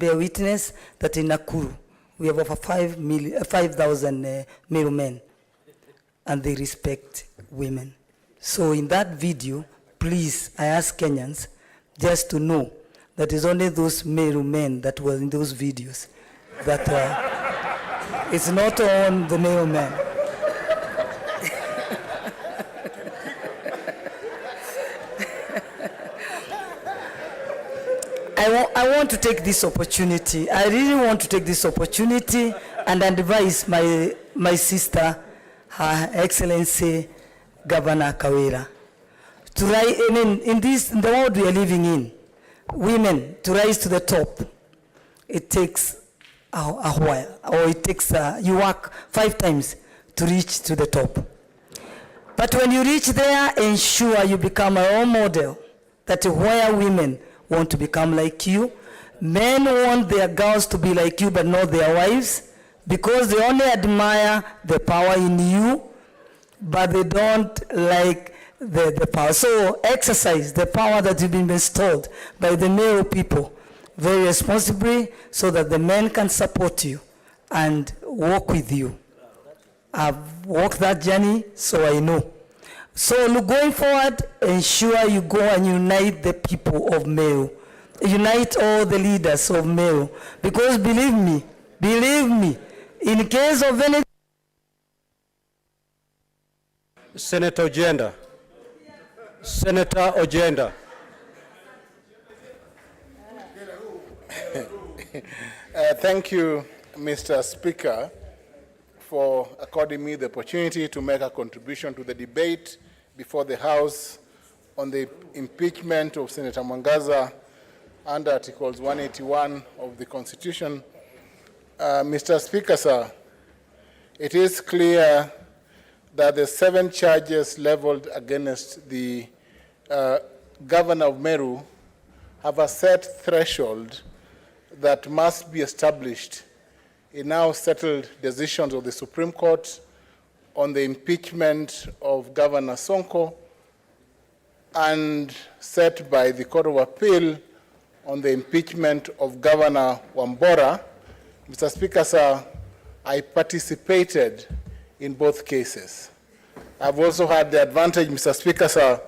Nakuru, we have over 5,000 Meru men, and they respect women. So in that video, please, I ask Kenyans just to know that it's only those Meru men that were in those videos that it's not on the Meru men. I want to take this opportunity. I really want to take this opportunity and advise my sister, Her Excellency Governor Kawira, to rise, in the world we are living in, women to rise to the top, it takes a while, or it takes, you work 5 times to reach to the top. But when you reach there, ensure you become a role model, that where women want to become like you. Men want their girls to be like you, but not their wives, because they only admire the power in you, but they don't like the power. So exercise the power that you've been bestowed by the male people very responsibly, so that the men can support you and walk with you. I've walked that journey, so I know. So look, going forward, ensure you go and unite the people of Meru. Unite all the leaders of Meru. Because believe me, in case of any... Senator Ojenda. Senator Ojenda. Thank you, Mr. Speaker, for according me the opportunity to make a contribution to the debate before the House on the impeachment of Senator Mwangaza under Articles 181 of the Constitution. Mr. Speaker, sir, it is clear that the 7 charges leveled against the Governor of Meru have a set threshold that must be established in now settled decisions of the Supreme Court on the impeachment of Governor Sonko and set by the Court of Appeal on the impeachment of Governor Wambora. Mr. Speaker, sir, I participated in both cases. I've also had the advantage, Mr. Speaker, sir,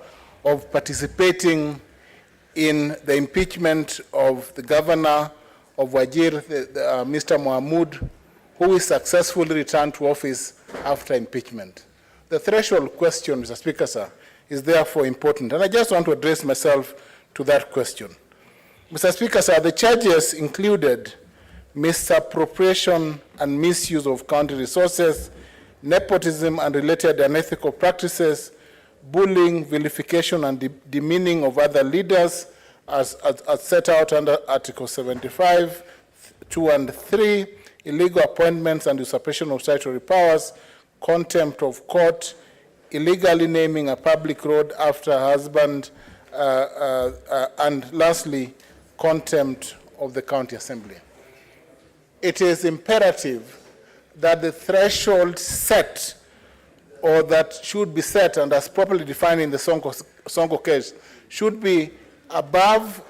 of participating in the impeachment of the Governor of Wajir, Mr. Mohamud, who is successfully returned to office after impeachment. The threshold question, Mr. Speaker, sir, is therefore important, and I just want to address myself to that question. Mr. Speaker, sir, the charges included misappropriation and misuse of county resources, nepotism and related unethical practices, bullying, vilification, and demeaning of other leaders, as set out under Article 75, 2 and 3, illegal appointments and usurpation of statutory powers, contempt of court, illegally naming a public road after a husband, and lastly, contempt of the county assembly. It is imperative that the threshold set, or that should be set and as properly defined in the Sonko case, should be above,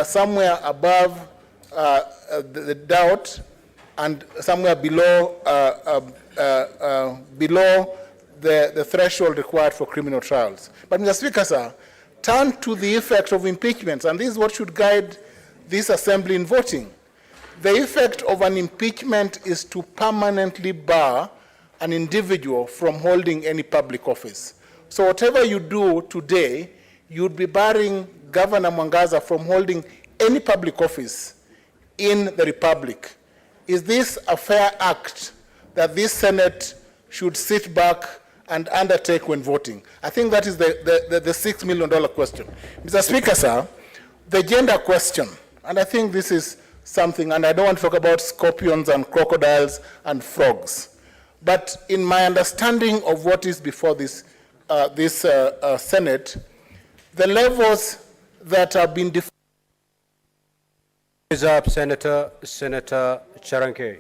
somewhere above the doubt, and somewhere below, below the threshold required for criminal trials. But Mr. Speaker, sir, turn to the effect of impeachments, and this is what should guide this assembly in voting. The effect of an impeachment is to permanently bar an individual from holding any public office. So whatever you do today, you'd be barring Governor Mwangaza from holding any public office in the Republic. Is this a fair act that this Senate should sit back and undertake when voting? I think that is the $6 million question. Mr. Speaker, sir, the gender question, and I think this is something, and I don't want to talk about scorpions and crocodiles and frogs, but in my understanding of what is before this Senate, the levels that have been defined. Is up, Senator Charanke.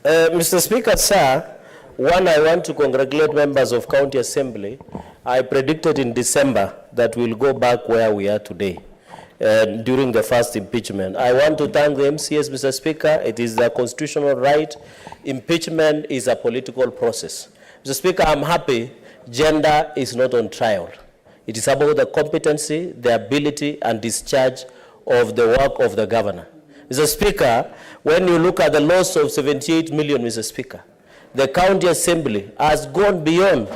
Mr. Speaker, sir, one, I want to congratulate members of County Assembly. I predicted in December that we'll go back where we are today during the first impeachment. I want to thank the MCS, Mr. Speaker. It is their constitutional right. Impeachment is a political process. Mr. Speaker, I'm happy gender is not on trial. It is about the competency, the ability, and discharge of the work of the governor. Mr. Speaker, when you look at the loss of 78 million, Mr. Speaker, the County Assembly has gone beyond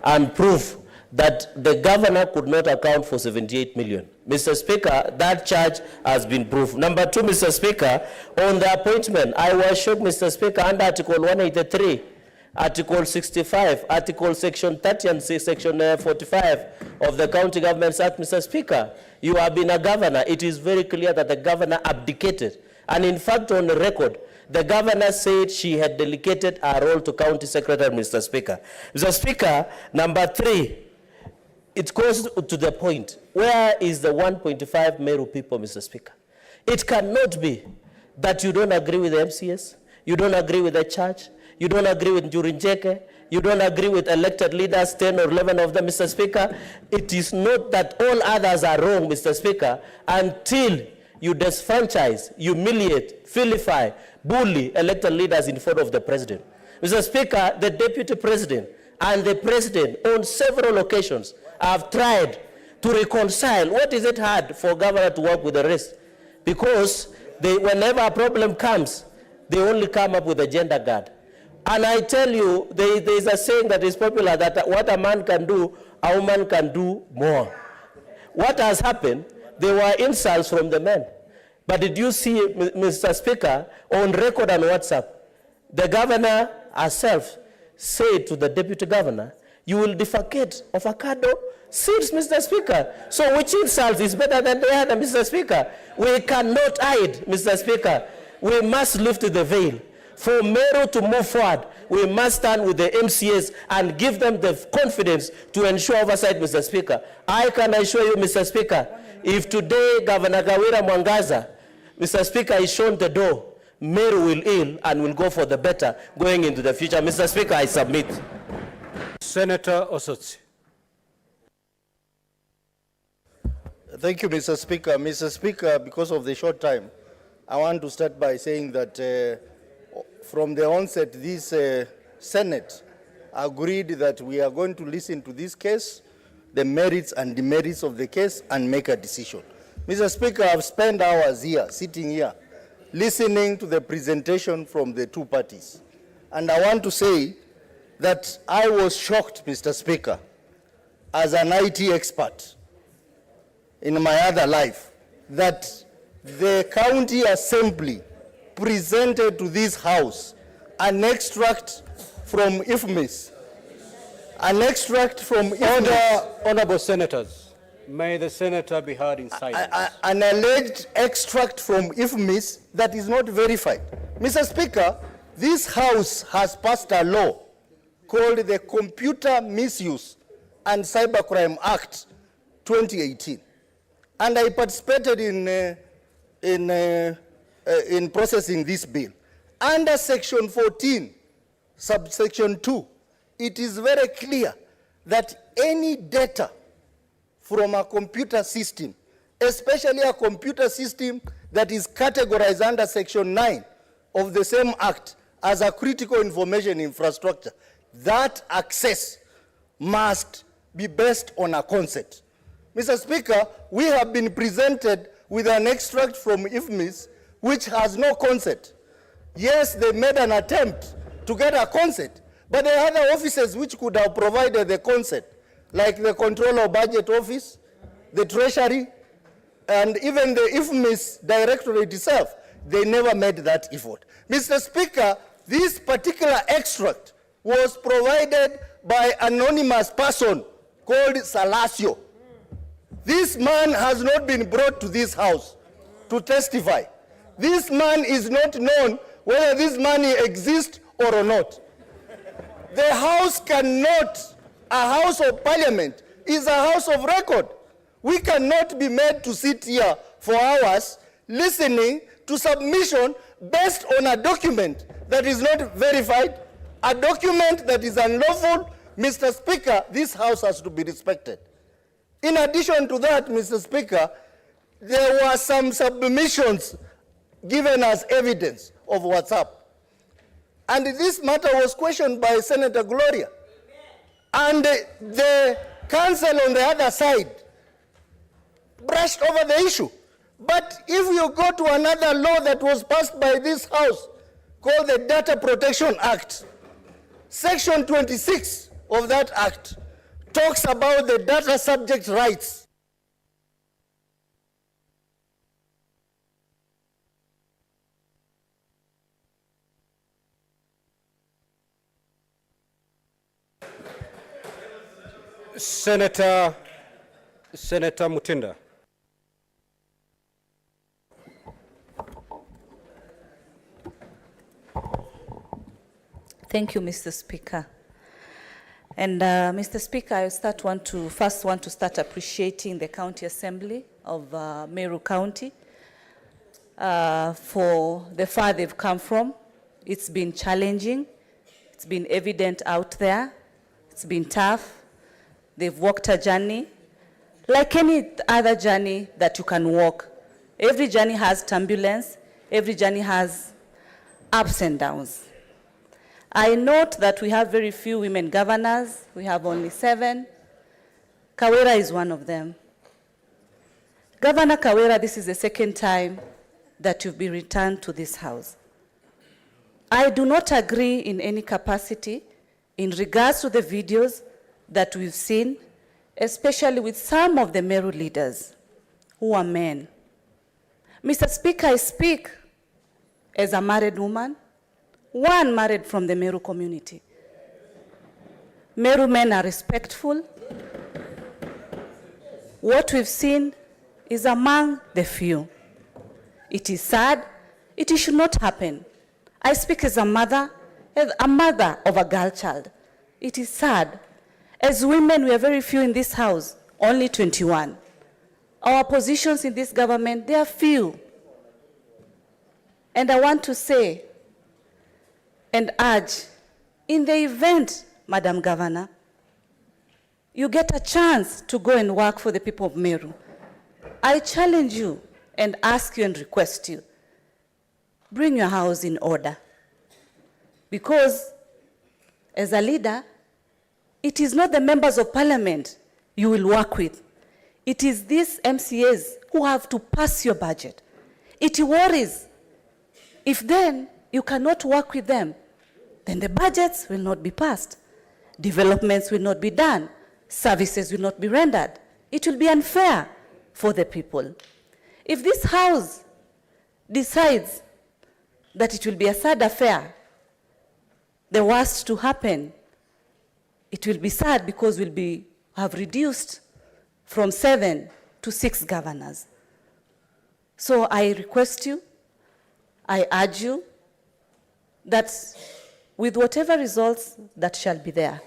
and proved that the governor could not account for 78 million. Mr. Speaker, that charge has been proved. Number two, Mr. Speaker, on the appointment, I was shocked, Mr. Speaker, under Article 183, Article 65, Article Section 30 and Section 45 of the County Governments Act, Mr. Speaker. You have been a governor. It is very clear that the governor abdicated. And in fact, on the record, the governor said she had delegated her role to County Secretary, Mr. Speaker. Mr. Speaker, number three, it goes to the point. Where is the 1.5 Meru people, Mr. Speaker? It cannot be that you don't agree with the MCS, you don't agree with the church, you don't agree with Njurinjeke, you don't agree with elected leaders, 10 or 11 of them, Mr. Speaker. It is not that all others are wrong, Mr. Speaker, until you disfranchise, humiliate, vilify, bully elected leaders in front of the president. Mr. Speaker, the deputy president and the president on several occasions have tried to reconcile. What is it hard for governor to work with the rest? Because whenever a problem comes, they only come up with a gender guard. And I tell you, there is a saying that is popular that what a man can do, a woman can do more. What has happened? There were insults from the men. But did you see, Mr. Speaker, on record and WhatsApp, the governor herself said to the deputy governor, you will defecate avocado seeds, Mr. Speaker. So which insult is better than the other, Mr. Speaker? We cannot hide, Mr. Speaker. We must lift the veil. For Meru to move forward, we must stand with the MCAs and give them the confidence to ensure oversight, Mr. Speaker. I can assure you, Mr. Speaker, if today Governor Kawira Mwangaza, Mr. Speaker, is shown the door, Meru will heal and will go for the better going into the future. Mr. Speaker, I submit. Senator Osotsi. Thank you, Mr. Speaker. Mr. Speaker, because of the short time, I want to start by saying that from the onset, this Senate agreed that we are going to listen to this case, the merits and demerits of the case, and make a decision. Mr. Speaker, I've spent hours here, sitting here, listening to the presentation from the two parties. And I want to say that I was shocked, Mr. Speaker, as an IT expert in my other life, that the County Assembly presented to this House an extract from IFMIS. An extract from IFMIS. Honorable Senators, may the Senator be heard in silence. An alleged extract from IFMIS that is not verified. Mr. Speaker, this House has passed a law called the Computer Misuse and Cybercrime Act 2018. And I participated in processing this bill. Under Section 14, subsection 2, it is very clear that any data from a computer system, especially a computer system that is categorized under Section 9 of the same Act as a critical information infrastructure, that access must be based on a consent. Mr. Speaker, we have been presented with an extract from IFMIS which has no consent. Yes, they made an attempt to get a consent, but there are other offices which could have provided the consent, like the Controller Budget Office, the Treasury, and even the IFMIS Directorate itself. They never made that effort. Mr. Speaker, this particular extract was provided by an anonymous person called Salasio. This man has not been brought to this House to testify. This man is not known whether this money exists or not. The House cannot, a House of Parliament is a House of record. We cannot be made to sit here for hours listening to submission based on a document that is not verified, a document that is unlawful. Mr. Speaker, this House has to be respected. In addition to that, Mr. Speaker, there were some submissions given as evidence of WhatsApp. And this matter was questioned by Senator Gloria. And the council on the other side brushed over the issue. But if you go to another law that was passed by this House, called the Data Protection Act, Section 26 of that Act talks about the data subject rights. Senator Mutinda. Thank you, Mr. Speaker. And Mr. Speaker, I first want to start appreciating the County Assembly of Meru County for the far they've come from. It's been challenging. It's been evident out there. It's been tough. They've walked a journey like any other journey that you can walk. Every journey has turbulence. Every journey has ups and downs. I note that we have very few women governors. We have only 7. Kawera is one of them. Governor Kawera, this is the second time that you've been returned to this house. I do not agree in any capacity in regards to the videos that we've seen, especially with some of the Meru leaders who are men. Mr. Speaker, I speak as a married woman, one married from the Meru community. Meru men are respectful. What we've seen is among the few. It is sad. It should not happen. I speak as a mother of a girl child. It is sad. As women, we are very few in this house, only 21. Our positions in this government, they are few. And I want to say and urge, in the event, Madam Governor, you get a chance to go and work for the people of Meru, I challenge you and ask you and request you, bring your house in order. Because as a leader, it is not the members of parliament you will work with. It is these MCAs who have to pass your budget. It worries. If then you cannot work with them, then the budgets will not be passed. Developments will not be done. Services will not be rendered. It will be unfair for the people. If this house decides that it will be a sad affair, the worst to happen, it will be sad because we'll have reduced from 7 to 6 governors. So I request you, I urge you that with whatever results that shall be there,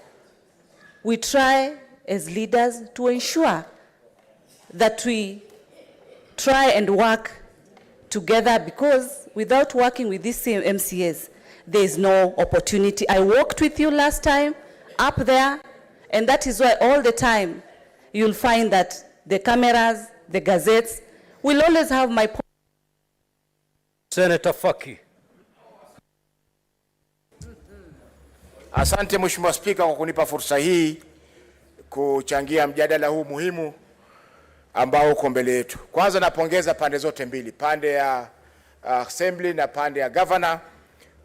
we try as leaders to ensure that we try and work together, because without working with these same MCAs, there is no opportunity. I worked with you last time up there, and that is why all the time you'll find that the cameras, the gazettes, will always have my point. Senator Faki. Asante Mheshimiwa Spika kwa kunipa fursa hii kuchangia mjadala huu muhimu ambao uko mbele yetu. Kwanza napongeza pande zote mbili, pande ya Assembly na pande ya Governor,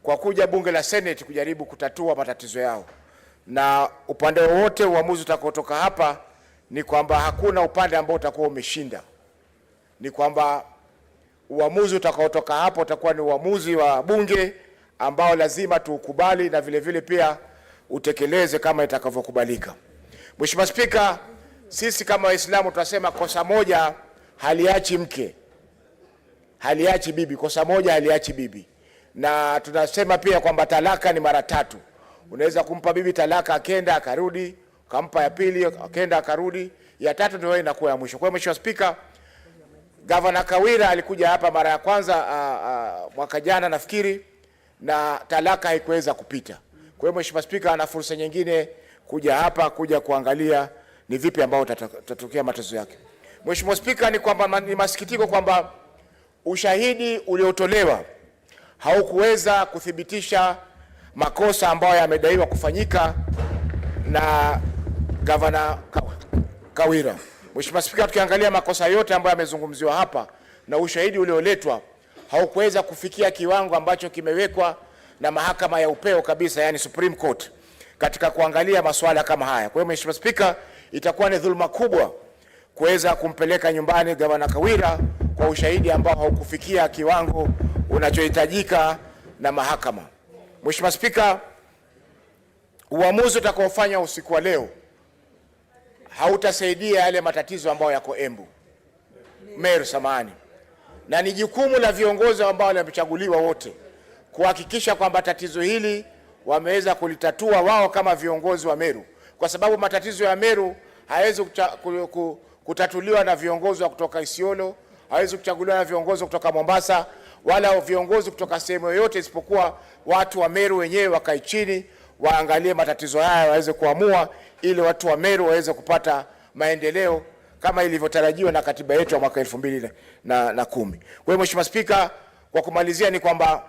kwa kuja bunge la Senate kujaribu kutatua matatizo yao. Na upande wote uamuzi utakaotoka hapa ni kwamba hakuna upande ambao utakuwa umeshinda. Ni kwamba uamuzi utakaotoka hapo utakuwa ni uamuzi wa bunge ambao lazima tuukubali na vile vile pia utekeleze kama itakavyokubalika. Mheshimiwa Spika, sisi kama Waislamu tunasema kosa moja haliachi mke, haliachi bibi, kosa moja haliachi bibi. Na tunasema pia kwamba talaka ni mara 3. Unaweza kumpa bibi talaka akenda akarudi, ukampa ya pili akenda akarudi, ya 3 ndio inakuwa ya mwisho. Kwa hiyo Mheshimiwa Spika, Governor Kawira alikuja hapa mara ya kwanza mwaka jana nafikiri, na talaka haikuweza kupita. Kwa hiyo Mheshimiwa Spika ana fursa nyingine kuja hapa kuja kuangalia ni vipi ambao tatokea matatizo yake. Mheshimiwa Spika, ni kwamba ni masikitiko kwamba ushahidi uliotolewa haukuweza kuthibitisha makosa ambayo yamedaiwa kufanyika na Governor Kawira. Mheshimiwa Spika, tukiangalia makosa yote ambayo yamezungumziwa hapa na ushahidi ulioletwa haukuweza kufikia kiwango ambacho kimewekwa na mahakama ya upeo kabisa, yani Supreme Court. katika kuangalia masuala kama haya. Kwa hiyo Mheshimiwa Spika, itakuwa ni dhuluma kubwa kuweza kumpeleka nyumbani Gavana Kawira kwa ushahidi ambao haukufikia kiwango unachohitajika na mahakama. Mheshimiwa Spika, uamuzi utakaofanywa usiku wa leo hautasaidia yale matatizo ambayo yako Meru samani, na ni jukumu la viongozi ambao wamechaguliwa wote kuhakikisha kwamba tatizo hili wameweza kulitatua wao kama viongozi wa Meru, kwa sababu matatizo ya Meru hayawezi kutatuliwa na viongozi wa kutoka Isiolo, hawezi kuchaguliwa na viongozi kutoka Mombasa, wala viongozi kutoka sehemu yoyote, isipokuwa watu wa Meru wenyewe wakae chini waangalie matatizo haya waweze kuamua, ili watu wa Meru waweze kupata maendeleo kama ilivyotarajiwa na katiba yetu ya mwaka 2010. Kwa hiyo Mheshimiwa Spika, kwa kumalizia ni kwamba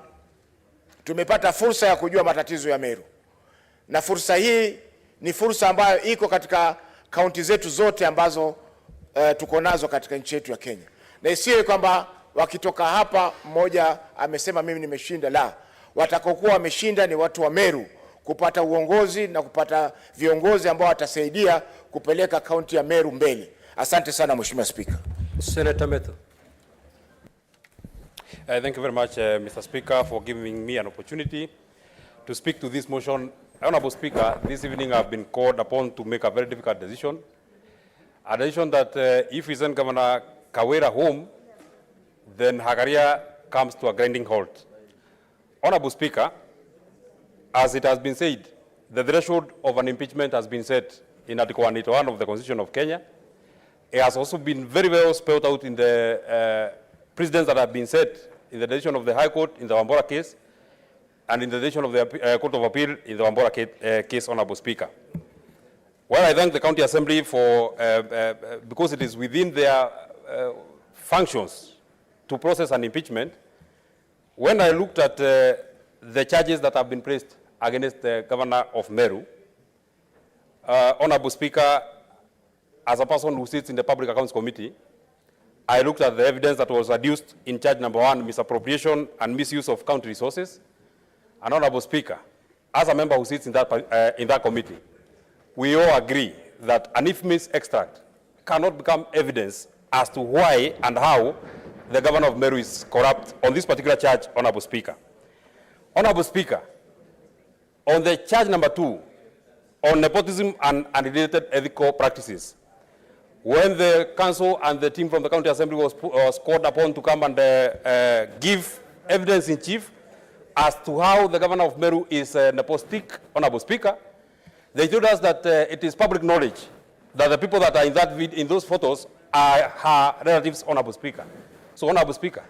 tumepata fursa ya kujua matatizo ya Meru, na fursa hii ni fursa ambayo iko katika kaunti zetu zote ambazo tuko nazo katika nchi yetu ya Kenya, na isiwe kwamba wakitoka hapa mmoja amesema mimi nimeshinda. La, watakaokuwa wameshinda ni watu wa Meru kupata uongozi na kupata viongozi ambao watasaidia kupeleka kaunti ya Meru mbele. Asante sana Mheshimiwa Speaker. Senator Methu. Thank you very much, Mr. Speaker, for giving me an opportunity to speak to this motion. Honorable Speaker, this evening I have been called upon to make a very difficult decision. A decision that if we send Governor Kawira home, then her career comes to a grinding halt. Honorable Speaker, as it has been said, the threshold of an impeachment has been set in Article 181 of the Constitution of Kenya. It has also been very well spelled out in the precedents that have been set in the decision of the High Court in the Wambora case and in the decision of the Court of Appeal in the Wambora case, Honorable Speaker. Well, I thank the County Assembly for, because it is within their functions to process an impeachment. When I looked at the charges that have been placed against the Governor of Meru, Honorable Speaker, as a person who sits in the Public Accounts Committee, I looked at the evidence that was adduced in charge number 1, misappropriation and misuse of county resources. And Honorable Speaker, as a member who sits in that committee, we all agree that an infamous extract cannot become evidence as to why and how the Governor of Meru is corrupt on this particular charge, Honorable Speaker. Honorable Speaker, on the charge number 2, on nepotism and unrelated ethical practices, when the council and the team from the County Assembly was called upon to come and give evidence in chief as to how the Governor of Meru is nepotistic, Honorable Speaker, they told us that it is public knowledge that the people that are in those photos are her relatives, Honorable Speaker. So, Honorable Speaker,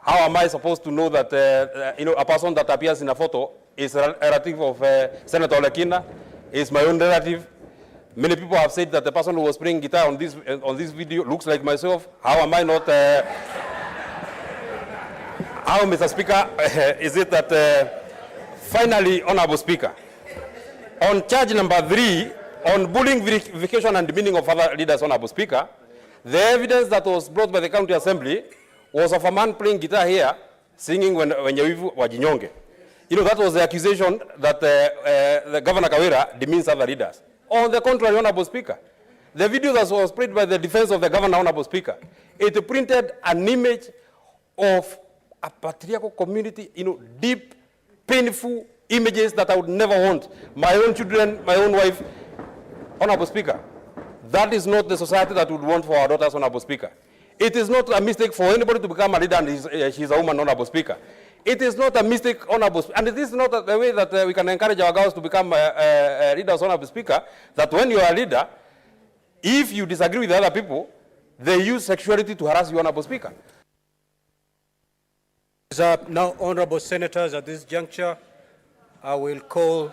how am I supposed to know that a person that appears in a photo is a relative of Senator Olekina, is my own relative? Many people have said that the person who was playing guitar on this video looks like myself. How am I not? How, Mr. Speaker, is it that finally, Honorable Speaker, on charge number 3, on bullying, vilification, and demeaning of other leaders, Honorable Speaker, the evidence that was brought by the County Assembly was of a man playing guitar here, singing Wenyewivu Wajinyonge. You know, that was the accusation that the Governor Kawira demeans other leaders. On the contrary, Honorable Speaker, the video that was played by the defense of the Governor, Honorable Speaker, it printed an image of a patriarchal community, deep, painful images that I would never want. My own children, my own wife. Honorable Speaker, that is not the society that we would want for our daughters, Honorable Speaker. It is not a mistake for anybody to become a leader and she's a woman, Honorable Speaker. It is not a mistake, Honorable Speaker, and it is not the way that we can encourage our girls to become leaders, Honorable Speaker, that when you are a leader, if you disagree with other people, they use sexuality to harass you, Honorable Speaker. Now, Honorable Senators, at this juncture, I will call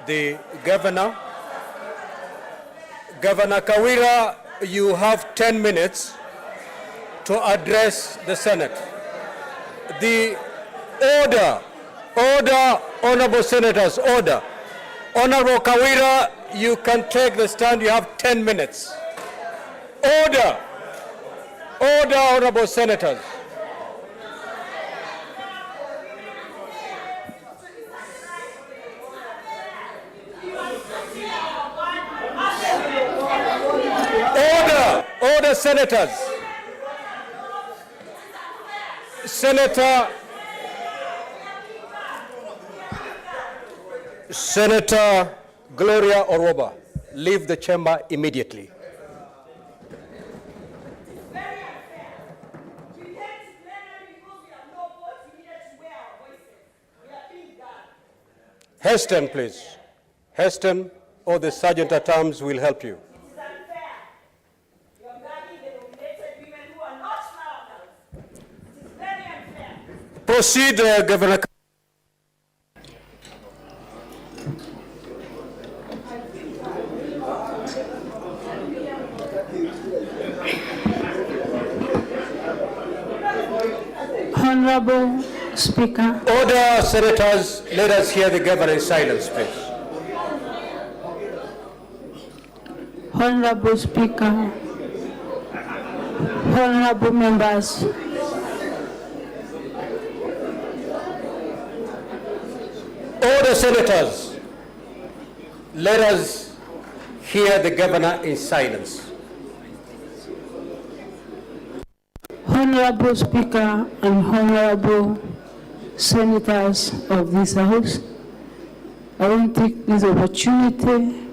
the Governor. Governor Kawira, you have 10 minutes to address the Senate. The order, Honorable Senators, order. Honorable Kawira, you can take the stand. You have 10 minutes. Order, Honorable Senators. Order! Order, senators! Senator Gloria Oroba, leave the chamber immediately. Hasten, please. Hasten, or the sergeant at arms will help you. Proceed, Governor. Honorable Speaker. Order, senators. Let us hear the governor in silence, please. Honorable Speaker. Honorable members. Order, senators. Let us hear the governor in silence. Honorable Speaker and honorable senators of this House, I want to take this opportunity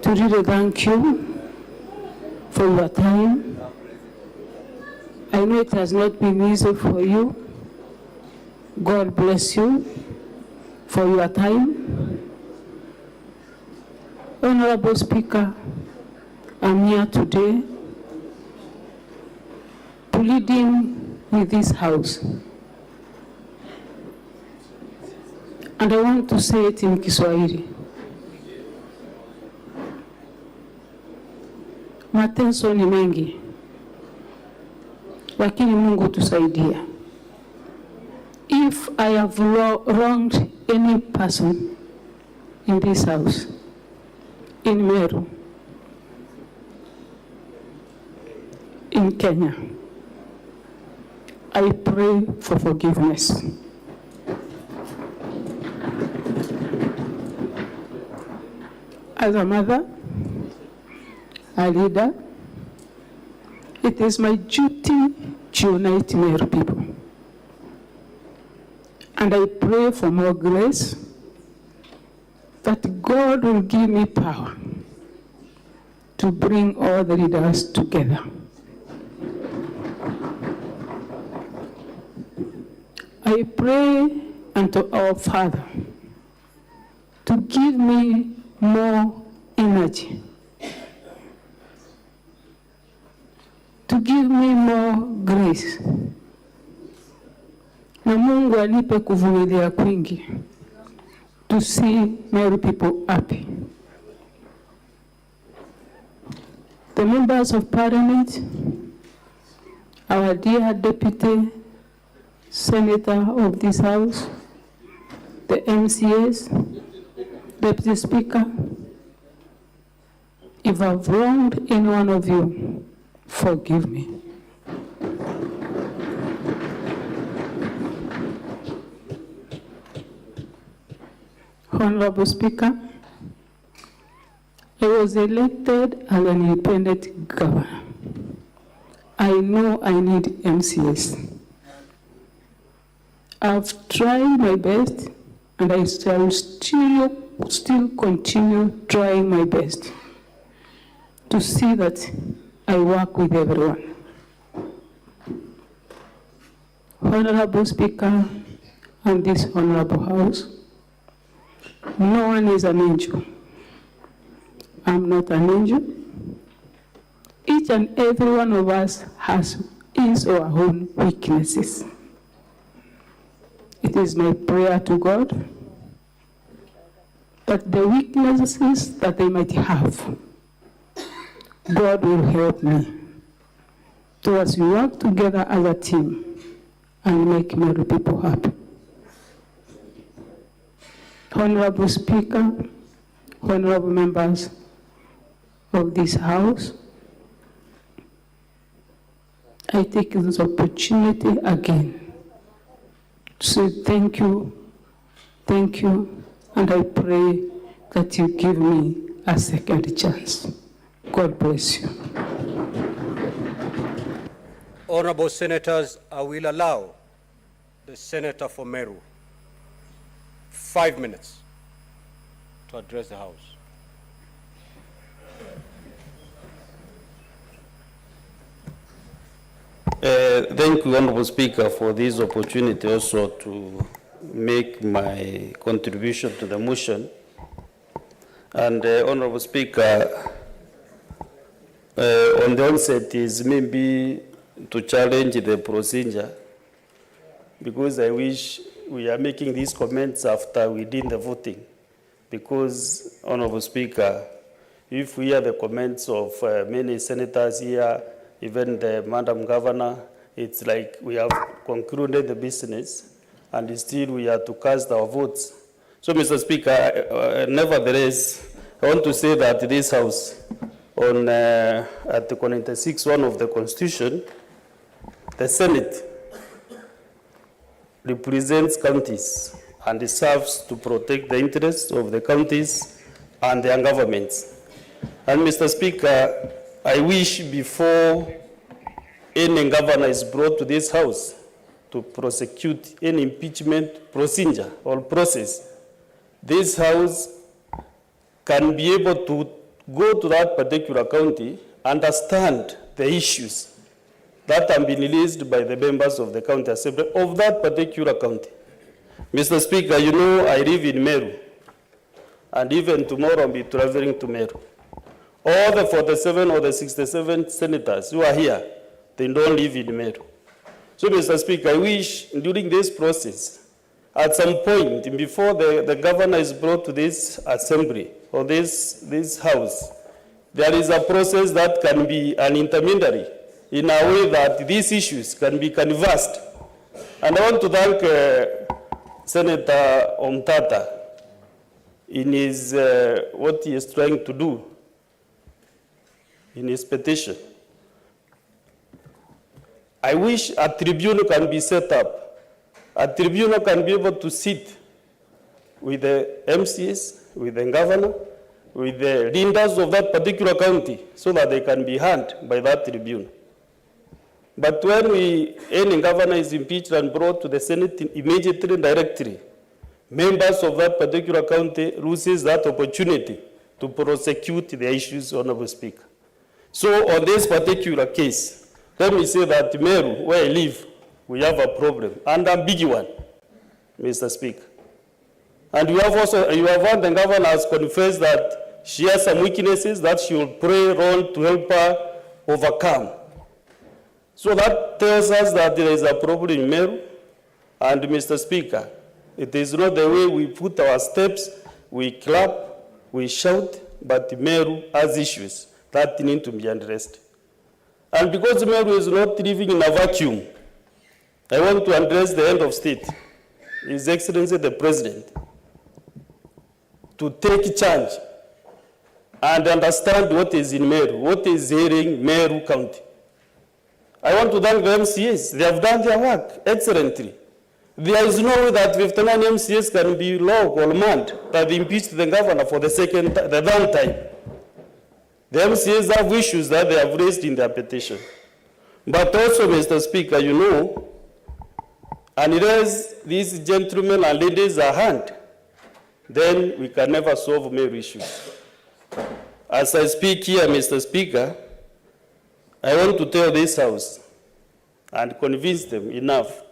to really thank you for your time. I know it has not been easy for you. God bless you for your time. Honorable Speaker, I'm here today pleading with this House. And I want to say it in Kiswahili. Mateso ni mengi, lakini Mungu tusaidia. If I have wronged any person in this House, in Meru, in Kenya, I pray for forgiveness. As a mother, a leader, it is my duty to unite Meru people. And I pray for more grace, that God will give me power to bring all the leaders together. I pray unto our Father to give me more energy, to give me more grace. Na Mungu anipe kuvumilia kwingi to see Meru people happy. The members of Parliament, our dear Deputy Senator of this House, the MCAs, Deputy Speaker, if I've wronged any one of you, forgive me. Honorable Speaker, I was elected as an independent governor. I know I need MCAs. I've tried my best, and I shall still continue trying my best to see that I work with everyone. Honorable Speaker and this Honorable House, no one is an angel. I'm not an angel. Each and every one of us has his or her own weaknesses. It is my prayer to God that the weaknesses that they might have, God will help me. So as we work together as a team and make Meru people happy. Honorable Speaker, honorable members of this House, I take this opportunity again to say thank you, and I pray that you give me a second chance. God bless you. Honorable Senators, I will allow the Senator for Meru 5 minutes to address the House. Thank you, Honorable Speaker, for this opportunity also to make my contribution to the motion. And Honorable Speaker, on the onset is maybe to challenge the procedure, because I wish we are making these comments after we did the voting. Because, Honorable Speaker, if we hear the comments of many senators here, even the Madam Governor, it's like we have concluded the business and still we have to cast our votes. So, Mr. Speaker, nevertheless, I want to say that this House, on Article 96(1) of the Constitution, the Senate represents counties and serves to protect the interests of the counties and their governments. And Mr. Speaker, I wish before any governor is brought to this House to prosecute any impeachment procedure or process, this House can be able to go to that particular county, understand the issues that have been released by the members of the county assembly of that particular county. Mr. Speaker, you know I live in Meru, and even tomorrow I'll be traveling to Meru. All the 47 or the 67 senators who are here, they don't live in Meru. So, Mr. Speaker, I wish during this process, at some point, before the governor is brought to this assembly or this House, there is a process that can be an intermediary in a way that these issues can be canvassed. And I want to thank Senator Omtata in his, what he is trying to do in his petition. I wish a tribunal can be set up. A tribunal can be able to sit with the MCs, with the governor, with the leaders of that particular county, so that they can be heard by that tribunal. But when any governor is impeached and brought to the Senate immediately and directly, members of that particular county loses that opportunity to prosecute the issues, Honorable Speaker. So on this particular case, let me say that Meru, where I live, we have a problem, and a big one, Mr. Speaker. And you have heard the governor has confessed that she has some weaknesses that she will play a role to help her overcome. So that tells us that there is a problem in Meru, and Mr. Speaker, it is not the way we put our steps, we clap, we shout, but Meru has issues that need to be addressed. And because Meru is not living in a vacuum, I want to address the head of state, His Excellency the President, to take charge and understand what is in Meru, what is ailing Meru County. I want to thank the MCAs. They have done their work excellently. There is no way that 59 MCAs can be logged or manned that impeached the governor for the third time. The MCAs have issues that they have raised in their petition. But also, Mr. Speaker, you know, unless these gentlemen and ladies are hanged, then we can never solve Meru issues. As I speak here, Mr. Speaker, I want to tell this House and convince them enough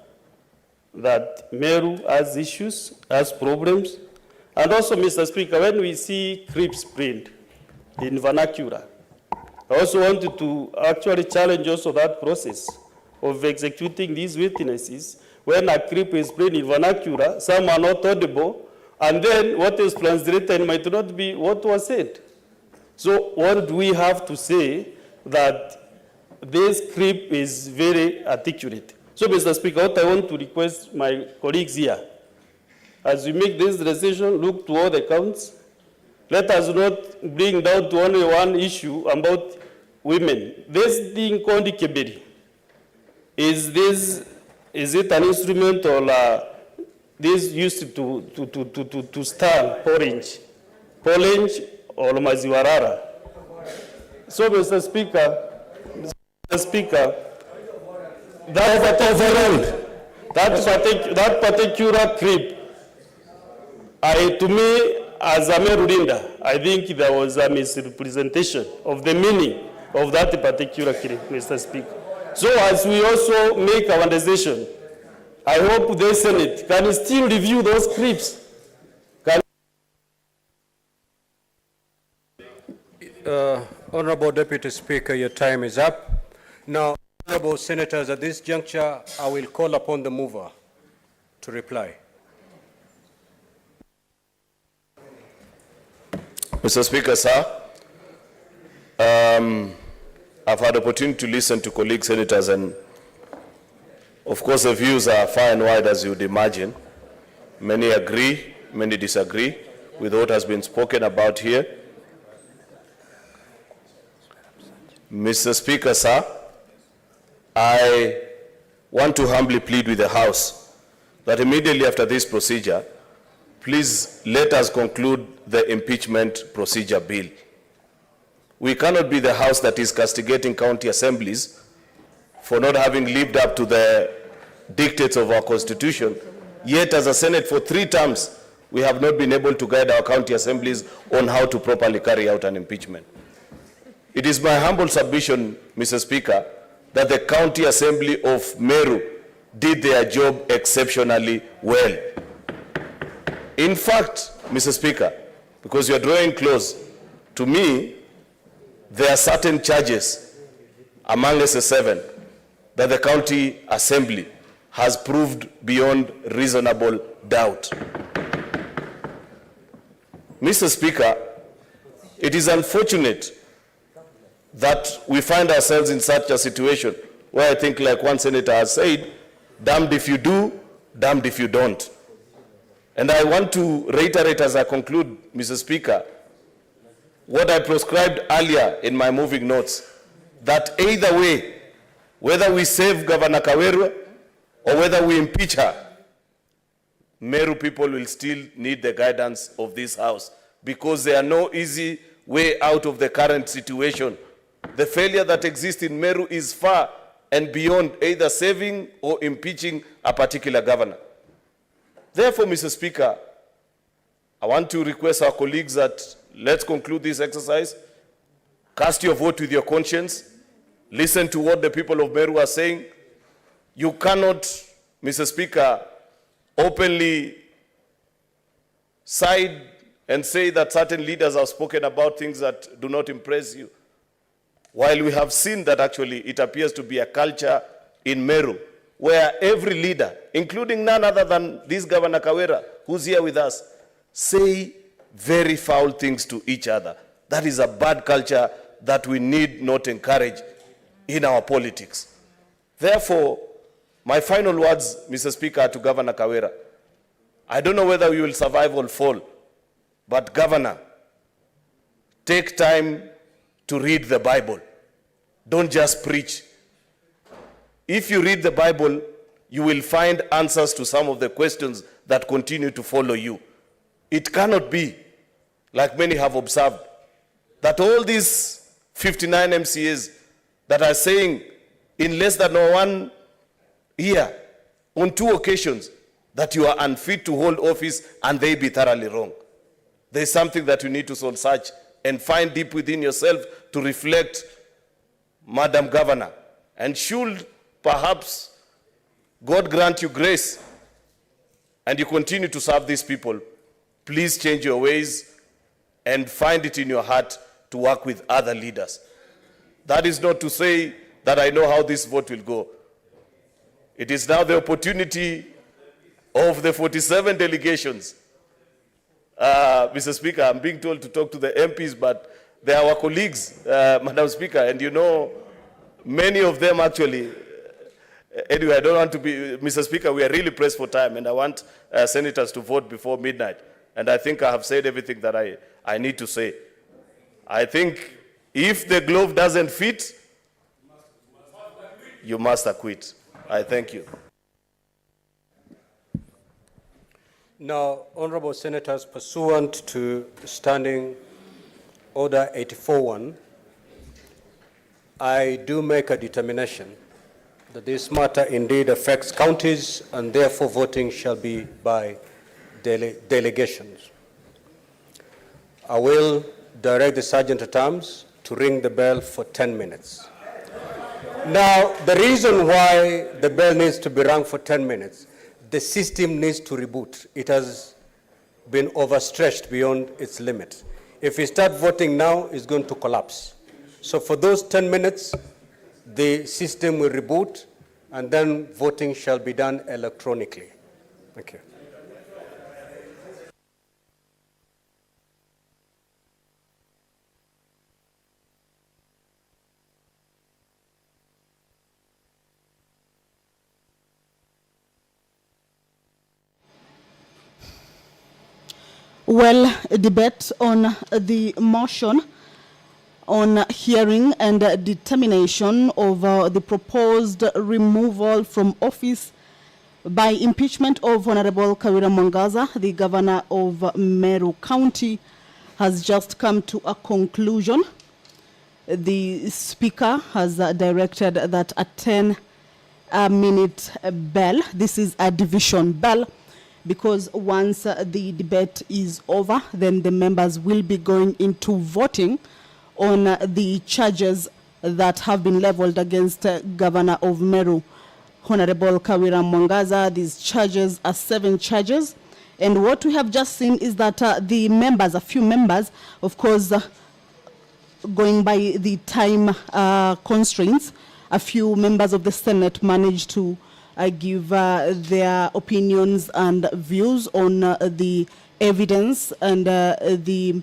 that Meru has issues, has problems. And also, Mr. Speaker, when we see creeps print in vernacular, I also wanted to actually challenge also that process of executing these witnesses. When a creep is print in vernacular, some are not audible, and then what is translated might not be what was said. So what do we have to say that this script is very articulate? So, Mr. Speaker, what I want to request my colleagues here, as we make this decision, look to all the counts. Let us not bring down to only one issue about women. This thing called Keberi, is it an instrument or this used to stand orange? Polinge or Maziwarara. So, Mr. Speaker, that particular clip, to me, as a Merulinda, I think there was a misrepresentation of the meaning of that particular clip, Mr. Speaker. So as we also make our decision, I hope the Senate can still review those clips. Honorable Deputy Speaker, your time is up. Now, honorable senators, at this juncture, I will call upon the mover to reply. Mr. Speaker, sir, I've had opportunity to listen to colleague senators, and of course the views are far and wide, as you'd imagine. Many agree, many disagree with what has been spoken about here. Mr. Speaker, sir, I want to humbly plead with the House that immediately after this procedure, please let us conclude the impeachment procedure bill. We cannot be the House that is castigating county assemblies for not having lived up to the dictates of our Constitution, yet as a Senate for 3 terms, we have not been able to guide our county assemblies on how to properly carry out an impeachment. It is my humble submission, Mr. Speaker, that the County Assembly of Meru did their job exceptionally well. In fact, Mr. Speaker, because you are drawing close, to me, there are certain charges among SS7 that the County Assembly has proved beyond reasonable doubt. Mr. Speaker, it is unfortunate that we find ourselves in such a situation where I think, like one senator has said, damned if you do, damned if you don't. And I want to reiterate as I conclude, Mr. Speaker, what I prescribed earlier in my moving notes, that either way, whether we save Governor Kawerwa or whether we impeach her, Meru people will still need the guidance of this House, because there are no easy way out of the current situation. The failure that exists in Meru is far and beyond either saving or impeaching a particular governor. Therefore, Mr. Speaker, I want to request our colleagues that let's conclude this exercise. Cast your vote with your conscience. Listen to what the people of Meru are saying. You cannot, Mr. Speaker, openly side and say that certain leaders have spoken about things that do not impress you, while we have seen that actually it appears to be a culture in Meru where every leader, including none other than this Governor Kawera, who's here with us, say very foul things to each other. That is a bad culture that we need not encourage in our politics. Therefore, my final words, Mr. Speaker, to Governor Kawera, I don't know whether we will survive or fall, but Governor, take time to read the Bible. Don't just preach. If you read the Bible, you will find answers to some of the questions that continue to follow you. It cannot be, like many have observed, that all these 59 MCAs that are saying in less than 1 year, on 2 occasions, that you are unfit to hold office, and they be thoroughly wrong. There is something that you need to soul search and find deep within yourself to reflect, Madam Governor. And should perhaps God grant you grace and you continue to serve these people, please change your ways and find it in your heart to work with other leaders. That is not to say that I know how this vote will go. It is now the opportunity of the 47 delegations. Mr. Speaker, I'm being told to talk to the MPs, but they are our colleagues, Madam Speaker, and you know, many of them actually, anyway, I don't want to be, Mr. Speaker, we are really pressed for time, and I want senators to vote before midnight. And I think I have said everything that I need to say. I think if the glove doesn't fit, you must acquit. I thank you. Now, honorable senators, pursuant to Standing Order 84-1, I do make a determination that this matter indeed affects counties and therefore voting shall be by delegations. I will direct the Sergeant at Arms to ring the bell for 10 minutes. Now, the reason why the bell needs to be rung for 10 minutes, the system needs to reboot. It has been overstretched beyond its limit. If we start voting now, it's going to collapse. So for those 10 minutes, the system will reboot, and then voting shall be done electronically. Thank you. Well, a debate on the motion on hearing and determination of the proposed removal from office by impeachment of Honorable KURA Mwangaza, the governor of Meru County, has just come to a conclusion. The speaker has directed that a 10-minute bell, this is a division bell, because once the debate is over, then the members will be going into voting on the charges that have been leveled against Governor of Meru, Honorable KURA Mwangaza. These charges are 7 charges. And what we have just seen is that the members, a few members, of course, going by the time constraints, a few members of the Senate managed to give their opinions and views on the evidence and the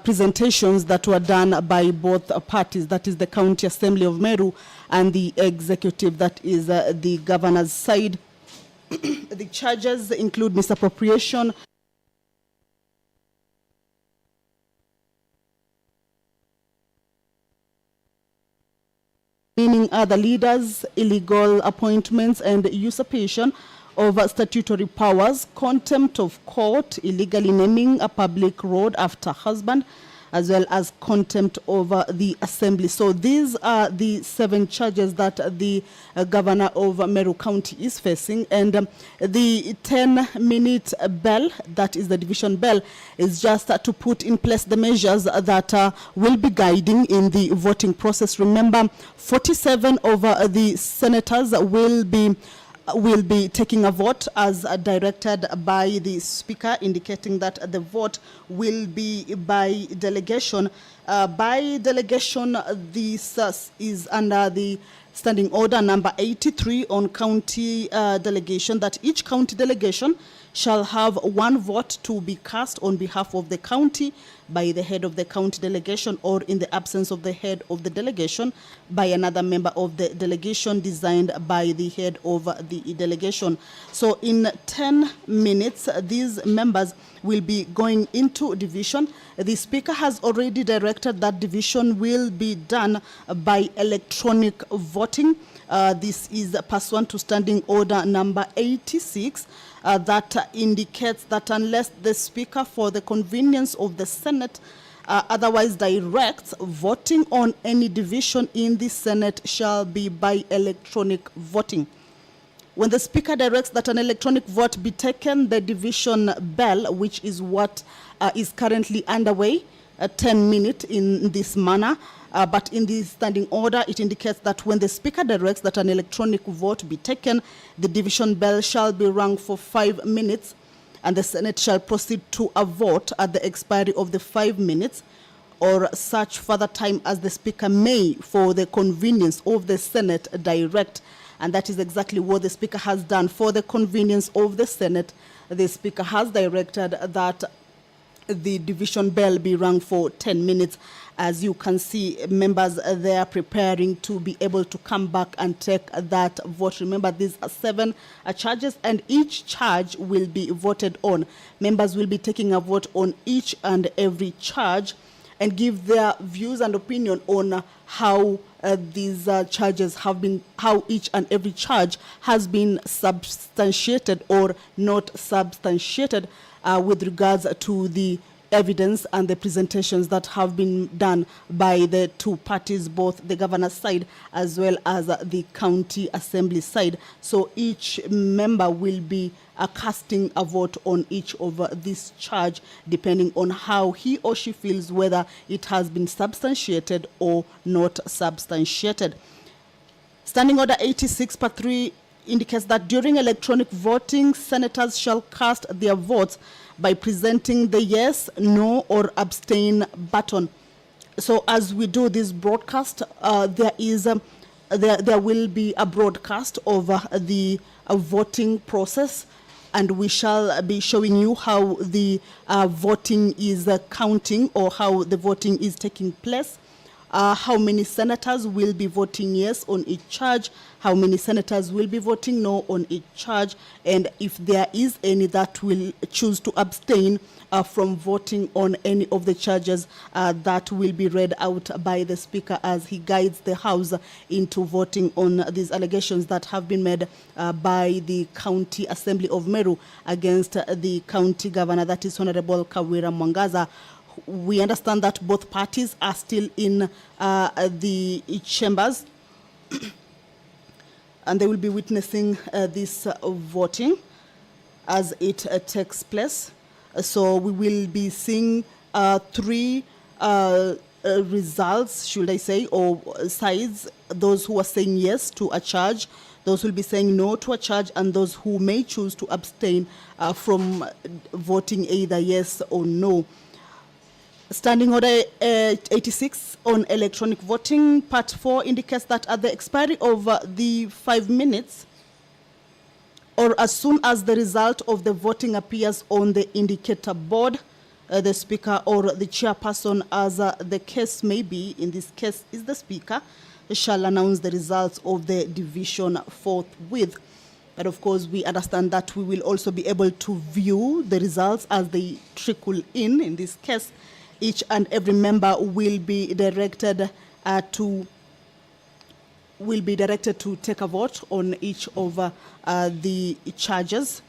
presentations that were done by both parties, that is the County Assembly of Meru and the executive, that is the governor's side. The charges include misappropriation, meaning other leaders, illegal appointments and usurpation of statutory powers, contempt of court, illegally naming a public road after husband, as well as contempt over the assembly. So these are the 7 charges that the governor of Meru County is facing. And the 10-minute bell, that is the division bell, is just to put in place the measures that will be guiding in the voting process. Remember, 47 of the senators will be taking a vote as directed by the speaker, indicating that the vote will be by delegation. By delegation, this is under the Standing Order number 83 on county delegation, that each county delegation shall have 1 vote to be cast on behalf of the county by the head of the county delegation, or in the absence of the head of the delegation, by another member of the delegation designed by the head of the delegation. So in 10 minutes, these members will be going into division. The speaker has already directed that division will be done by electronic voting. This is pursuant to Standing Order number 86. That indicates that unless the speaker, for the convenience of the Senate, otherwise directs, voting on any division in the Senate shall be by electronic voting. When the speaker directs that an electronic vote be taken, the division bell, which is what is currently underway, 10 minutes in this manner, but in the Standing Order, it indicates that when the speaker directs that an electronic vote be taken, the division bell shall be rung for 5 minutes, and the Senate shall proceed to a vote at the expiry of the 5 minutes, or such further time as the speaker may, for the convenience of the Senate, direct. And that is exactly what the speaker has done. For the convenience of the Senate, the speaker has directed that the division bell be rung for 10 minutes. As you can see, members they are preparing to be able to come back and take that vote. Remember, these are 7 charges, and each charge will be voted on. Members will be taking a vote on each and every charge. and give their views and opinion on how these charges have been, how each and every charge has been substantiated or not substantiated with regards to the evidence and the presentations that have been done by the two parties, both the governor's side as well as the county assembly side. So each member will be casting a vote on each of this charge, depending on how he or she feels whether it has been substantiated or not substantiated. Standing Order 86 per 3 indicates that during electronic voting, senators shall cast their votes by presenting the yes, no, or abstain button. So as we do this broadcast, there will be a broadcast of the voting process, and we shall be showing you how the voting is counting, or how the voting is taking place. How many senators will be voting yes on each charge, how many senators will be voting no on each charge, and if there is any that will choose to abstain from voting on any of the charges that will be read out by the Speaker as he guides the House into voting on these allegations that have been made by the County Assembly of Meru against the County Governor, that is Honorable Kawira Mwangaza. We understand that both parties are still in the chambers and they will be witnessing this voting as it takes place. So we will be seeing three results, should I say, or sides: those who are saying yes to a charge, those who will be saying no to a charge, and those who may choose to abstain from voting either yes or no. Standing Order 86 on electronic voting, Part 4 indicates that at the expiry of the 5 minutes, or as soon as the result of the voting appears on the indicator board, the Speaker or the chairperson, as the case may be, in this case is the Speaker, shall announce the results of the division forthwith. But of course, we understand that we will also be able to view the results as they trickle in this case. Each and every member will be directed to take a vote on each of the charges.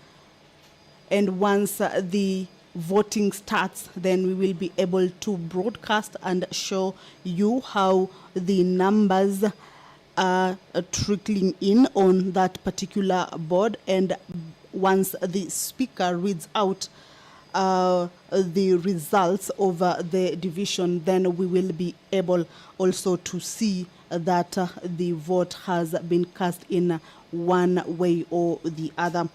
And once the voting starts, then we will be able to broadcast and show you how the numbers are trickling in on that particular board. And once the Speaker reads out the results of the division, then we will be able also to see that the vote has been cast in one way or the other.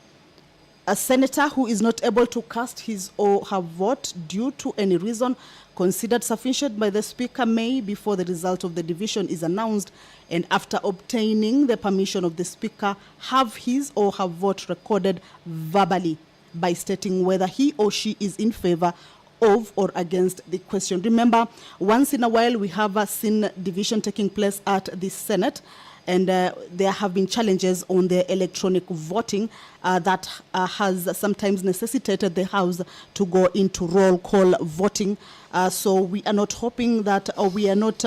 A senator who is not able to cast his or her vote due to any reason considered sufficient by the Speaker may, before the result of the division is announced and after obtaining the permission of the Speaker, have his or her vote recorded verbally by stating whether he or she is in favor of or against the question. Remember, once in a while we have seen division taking place at the Senate, and there have been challenges on the electronic voting that has sometimes necessitated the House to go into roll call voting. So we are not hoping that, or we are not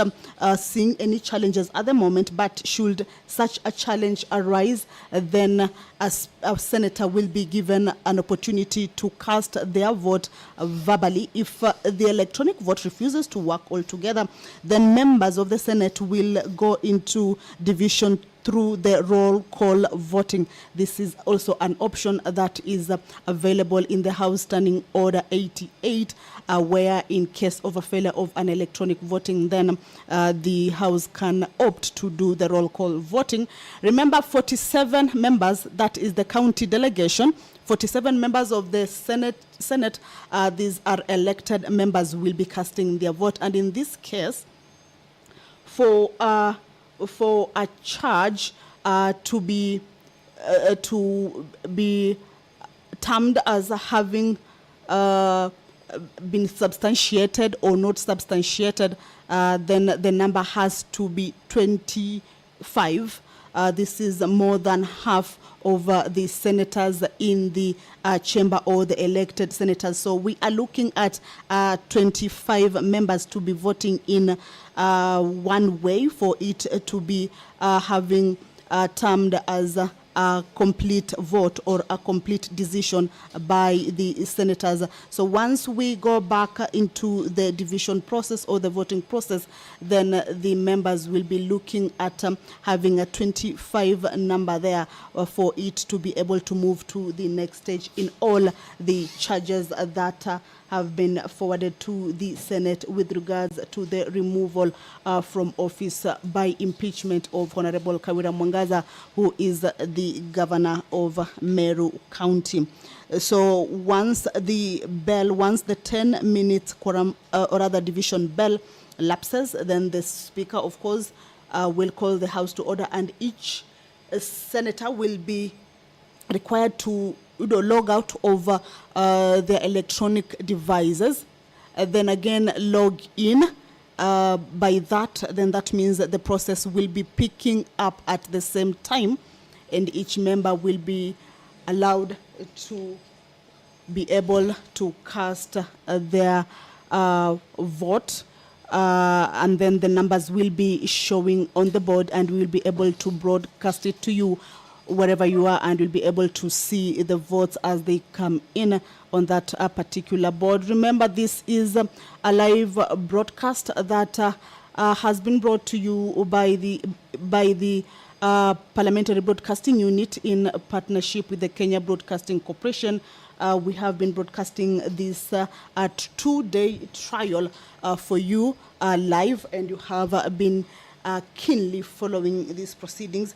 seeing any challenges at the moment, but should such a challenge arise, then a senator will be given an opportunity to cast their vote verbally. If the electronic vote refuses to work altogether, then members of the Senate will go into division through the roll call voting. This is also an option that is available in the House Standing Order 88, where in case of a failure of an electronic voting, then the House can opt to do the roll call voting. Remember, 47 members, that is the county delegation, 47 members of the Senate, these are elected members, will be casting their vote. And in this case, for a charge to be termed as having been substantiated or not substantiated, then the number has to be 25. This is more than half of the senators in the chamber, or the elected senators. So we are looking at 25 members to be voting in one way for it to be having termed as a complete vote or a complete decision by the senators. So once we go back into the division process or the voting process, then the members will be looking at having a 25 number there for it to be able to move to the next stage in all the charges that have been forwarded to the Senate with regards to the removal from office by impeachment of Honorable Kawira Mwangaza, who is the governor of Meru County. So once the 10-minute quorum, or rather division bell lapses, then the speaker, of course, will call the House to order, and each senator will be required to log out of their electronic devices, then again log in. By that, then that means that the process will be picking up at the same time, and each member will be allowed to be able to cast their vote, and then the numbers will be showing on the board, and we will be able to broadcast it to you wherever you are, and you'll be able to see the votes as they come in on that particular board. Remember, this is a live broadcast that has been brought to you by the Parliamentary Broadcasting Unit in partnership with the Kenya Broadcasting Corporation. We have been broadcasting this at 2-day trial for you live, and you have been keenly following these proceedings.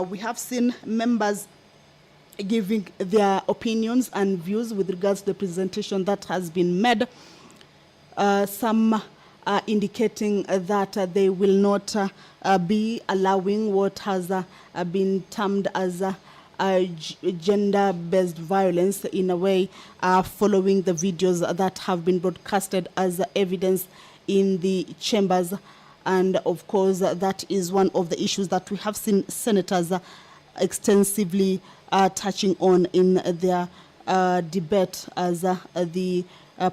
We have seen members giving their opinions and views with regards to the presentation that has been made. Some indicating that they will not be allowing what has been termed as gender-based violence, in a way, following the videos that have been broadcasted as evidence in the chambers. And of course, that is one of the issues that we have seen senators extensively touching on in their debate as the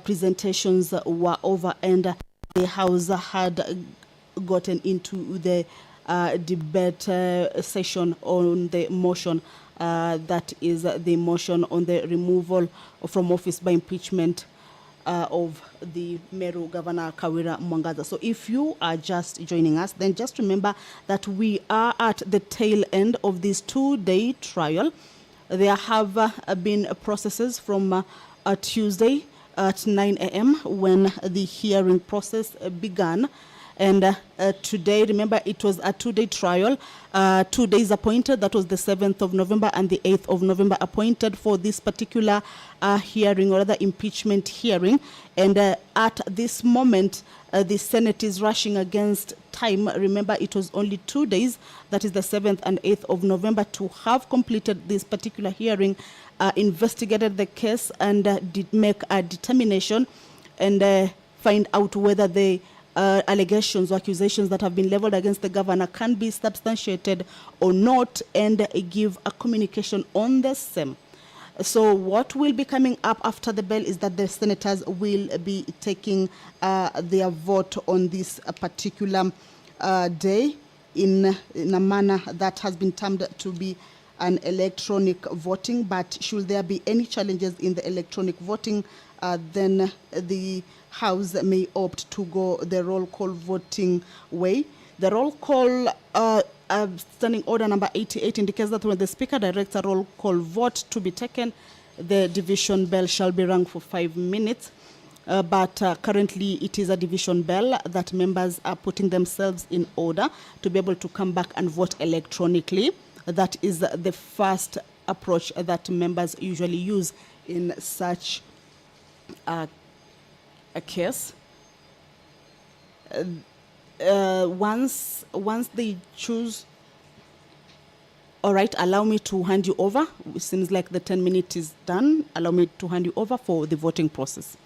presentations were over and the House had gotten into the debate session on the motion that is the motion on the removal from office by impeachment of the Meru Governor Kawira Mwangaza. So if you are just joining us, then just remember that we are at the tail end of this 2-day trial. There have been processes from Tuesday at 9 a.m. when the hearing process began. And today, remember, it was a 2-day trial. 2 days appointed, that was the 7th of November and the 8th of November appointed for this particular hearing, or rather impeachment hearing. And at this moment, the Senate is rushing against time. Remember, it was only 2 days, that is the 7th and 8th of November, to have completed this particular hearing, investigated the case, and did make a determination and find out whether the allegations or accusations that have been leveled against the governor can be substantiated or not, and give a communication on the same. So what will be coming up after the bell is that the senators will be taking their vote on this particular day in a manner that has been termed to be an electronic voting. But should there be any challenges in the electronic voting, then the House may opt to go the roll call voting way. The roll call standing order number 88 indicates that when the Speaker directs a roll call vote to be taken, the division bell shall be rung for 5 minutes. But currently it is a division bell that members are putting themselves in order to be able to come back and vote electronically. That is the first approach that members usually use in such a case. Once they choose, all right, allow me to hand you over. It seems like the 10 minutes is done. Allow me to hand you over for the voting process.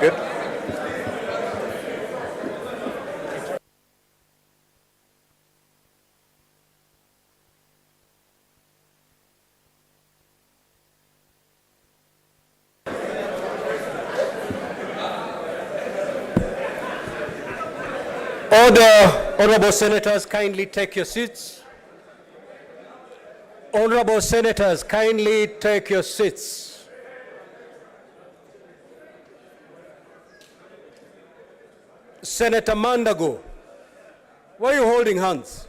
good. Order, honorable senators, kindly take your seats. Honorable senators, kindly take your seats. Senator Mandago, why are you holding hands?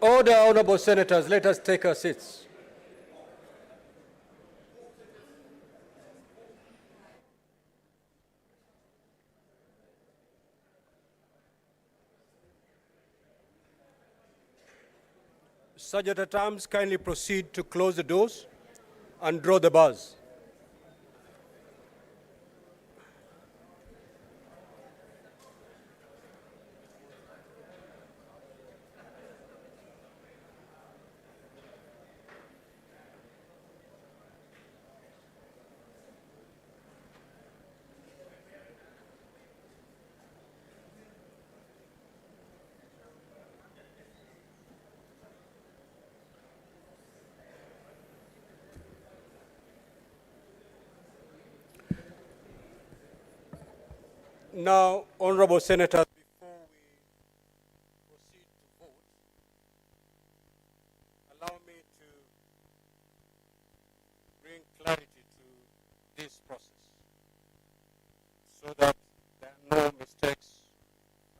Order, honorable senators, let us take our seats. Sergeant at Arms, kindly proceed to close the doors and draw the bars. Now, honorable senators, before we proceed to vote, allow me to bring clarity to this process so that there are no mistakes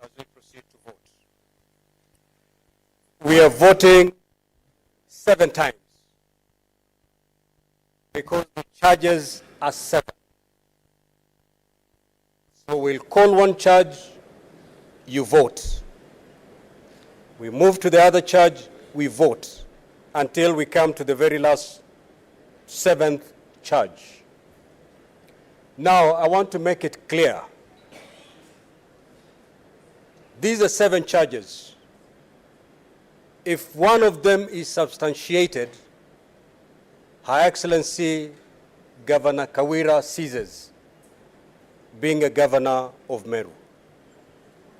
as we proceed to vote. We are voting 7 times because the charges are 7. So we'll call one charge, you vote. We move to the other charge, we vote, until we come to the very last 7th charge. Now, I want to make it clear. These are 7 charges. If one of them is substantiated, Her Excellency Governor Kawira ceases being a governor of Meru,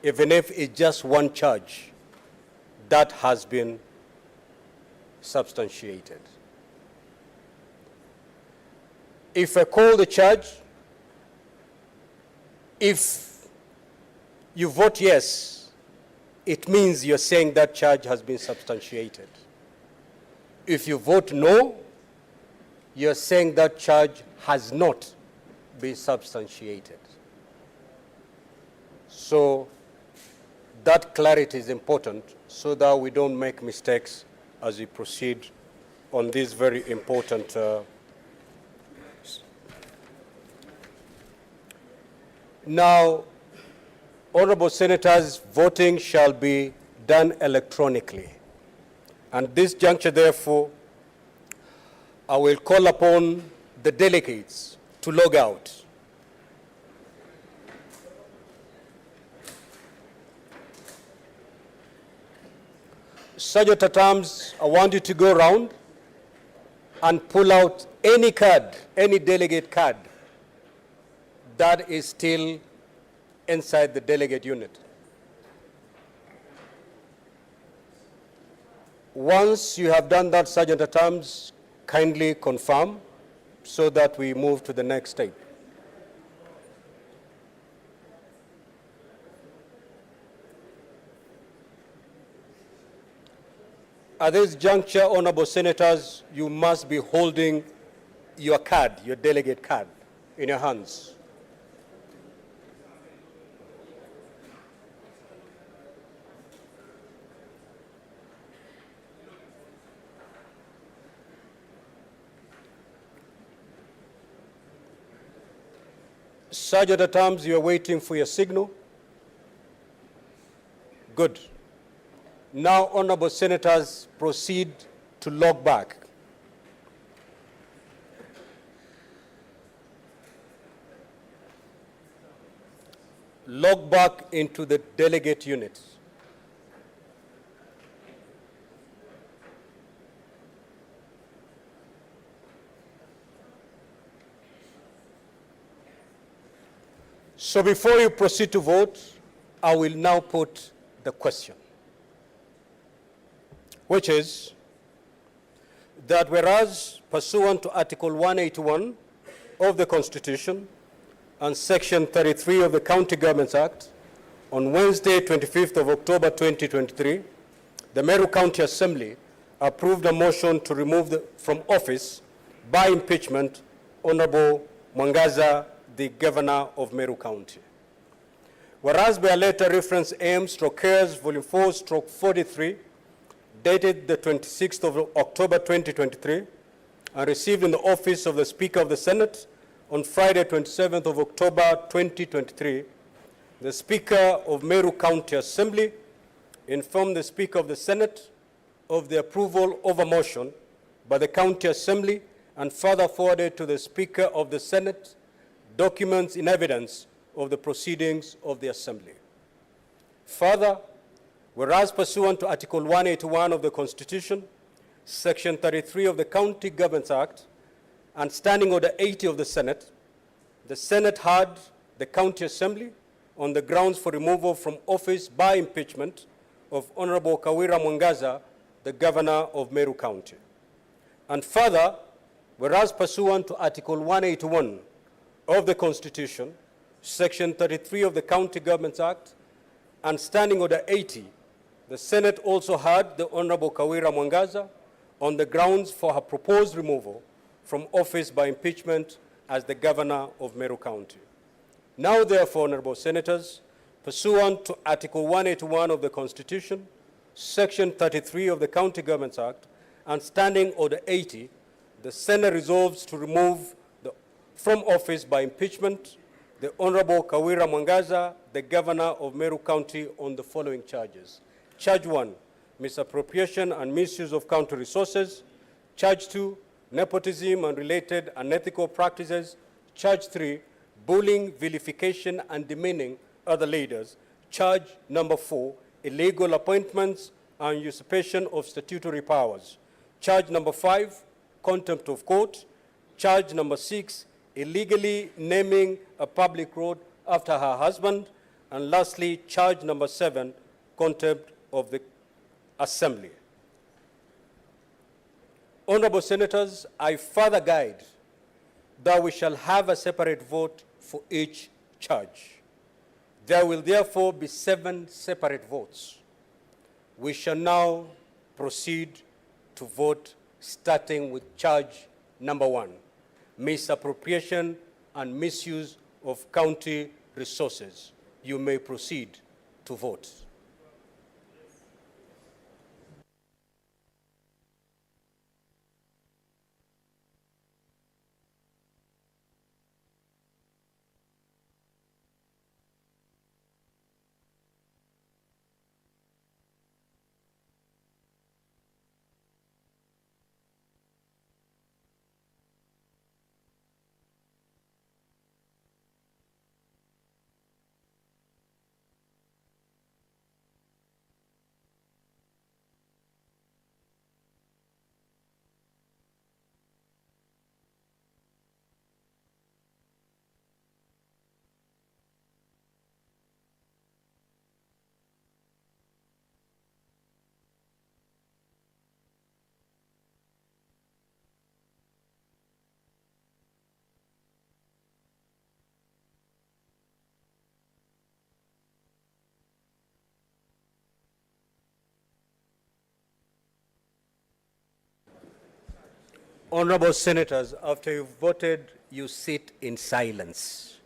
even if it's just one charge that has been substantiated. If I call the charge, if you vote yes, it means you're saying that charge has been substantiated. If you vote no, you're saying that charge has not been substantiated. So that clarity is important so that we don't make mistakes as we proceed on this very important Now, honorable senators, voting shall be done electronically. And this juncture, therefore, I will call upon the delegates to log out. Sergeant at Arms, I want you to go around and pull out any card, any delegate card that is still inside the delegate unit. Once you have done that, Sergeant at Arms, kindly confirm so that we move to the next step. At this juncture, honorable senators, you must be holding your card, your delegate card, in your hands. Sergeant at Arms, you are waiting for your signal. Good. Now, honorable senators, proceed to log back. log back into the delegate units. So before you proceed to vote, I will now put the question, which is that whereas pursuant to Article 181 of the Constitution and Section 33 of the County Governments Act, on Wednesday, 25th of October 2023, the Meru County Assembly approved a motion to remove from office by impeachment Honorable Mwangaza, the Governor of Meru County. Whereas by a letter reference M/Cares Volume 4/43, dated the 26th of October 2023, and received in the office of the Speaker of the Senate on Friday, 27th of October 2023, the Speaker of Meru County Assembly informed the Speaker of the Senate of the approval of a motion by the County Assembly and further forwarded to the Speaker of the Senate documents in evidence of the proceedings of the Assembly. Further, whereas pursuant to Article 181 of the Constitution, Section 33 of the County Governments Act, and Standing Order 80 of the Senate heard the County Assembly on the grounds for removal from office by impeachment of Honorable Kawira Mwangaza, the Governor of Meru County. And further, whereas pursuant to Article 181 of the Constitution, Section 33 of the County Governments Act, and Standing Order 80, the Senate also heard the Honorable Kawira Mwangaza on the grounds for her proposed removal from office by impeachment as the Governor of Meru County. Now, therefore, Honorable Senators, pursuant to Article 181 of the Constitution, Section 33 of the County Governments Act, and Standing Order 80, the Senate resolves to remove from office by impeachment the Honorable Kawira Mwangaza, the Governor of Meru County, on the following charges. Charge 1, misappropriation and misuse of county resources. Charge 2, nepotism and related unethical practices. Charge 3, bullying, vilification, and demeaning other leaders. Charge number 4, illegal appointments and usurpation of statutory powers. Charge number 5, contempt of court. Charge number 6, illegally naming a public road after her husband. And lastly, charge number 7, contempt of the Assembly. Honorable Senators, I further guide that we shall have a separate vote for each charge. There will therefore be 7 separate votes. We shall now proceed to vote, starting with charge number 1. Misappropriation and misuse of county resources. You may proceed to vote. Honorable Senators, after you've voted, you sit in silence.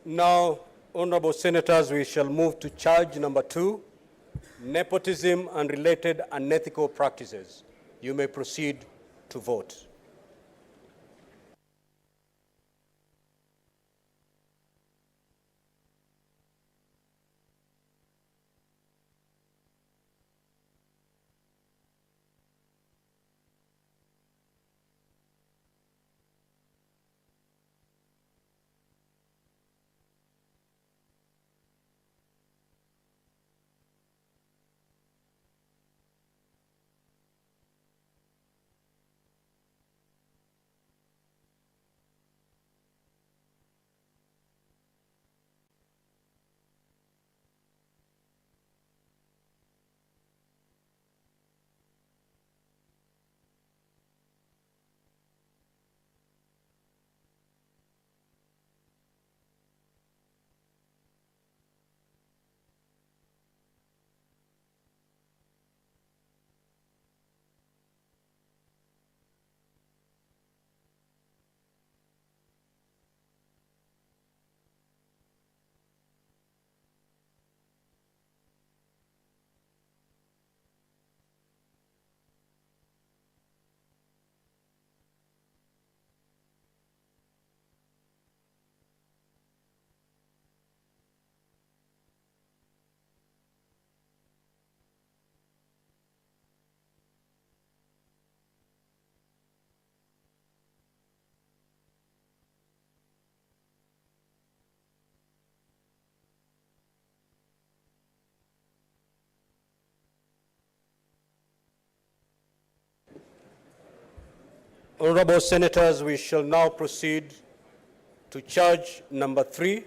Now, honorable senators, we shall move to charge number 2, nepotism and related unethical practices. You may proceed to vote. Honorable senators, we shall now proceed to charge number 3,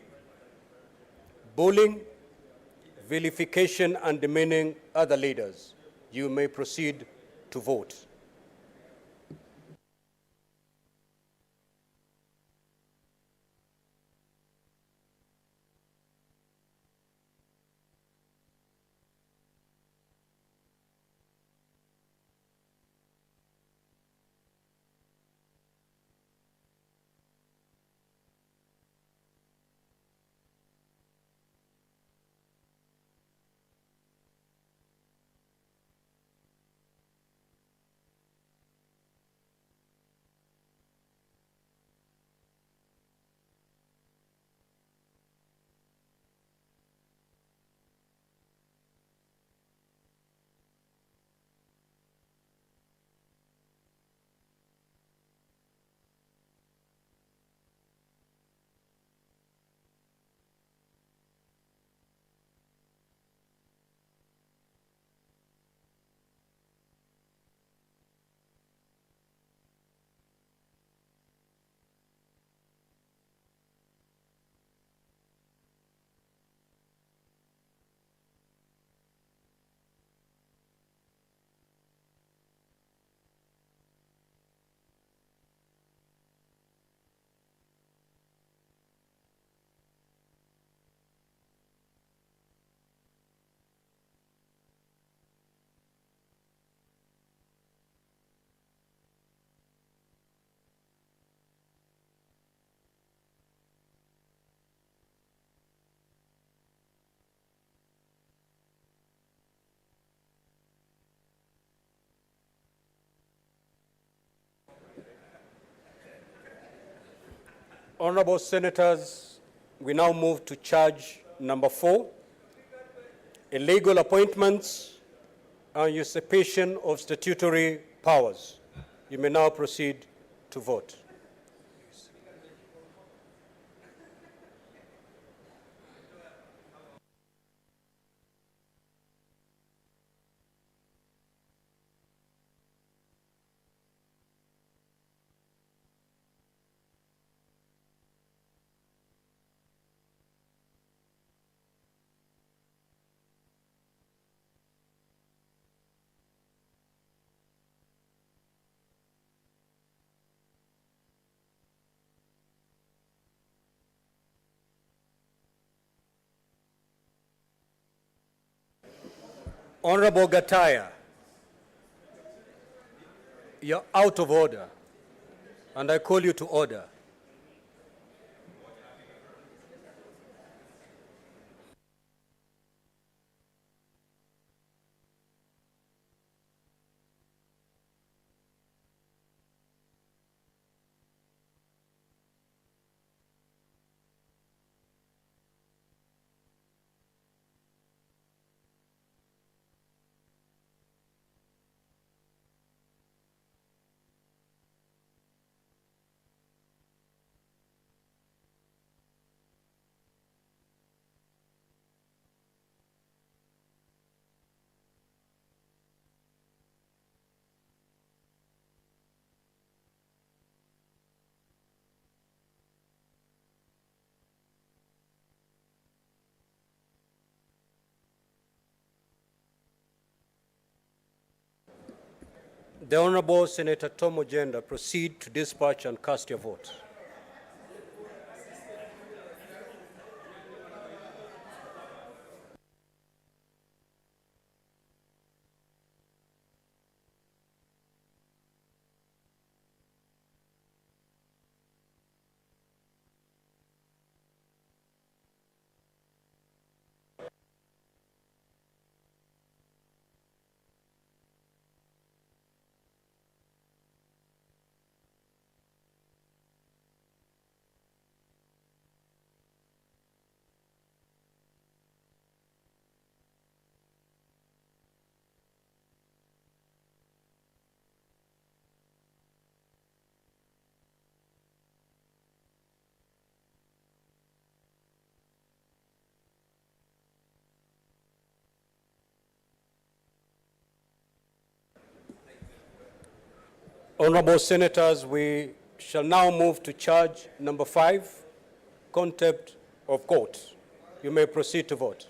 bullying, vilification and demeaning other leaders. You may proceed to vote. Honorable senators, we now move to charge number 4, illegal appointments and usurpation of statutory powers. You may now proceed to vote. Honorable Gataya, you're out of order, and I call you to order. The Honorable Senator Tom Ojenda, proceed to dispatch and cast your vote. Honorable Senators, we shall now move to charge number 5, contempt of court. You may proceed to vote.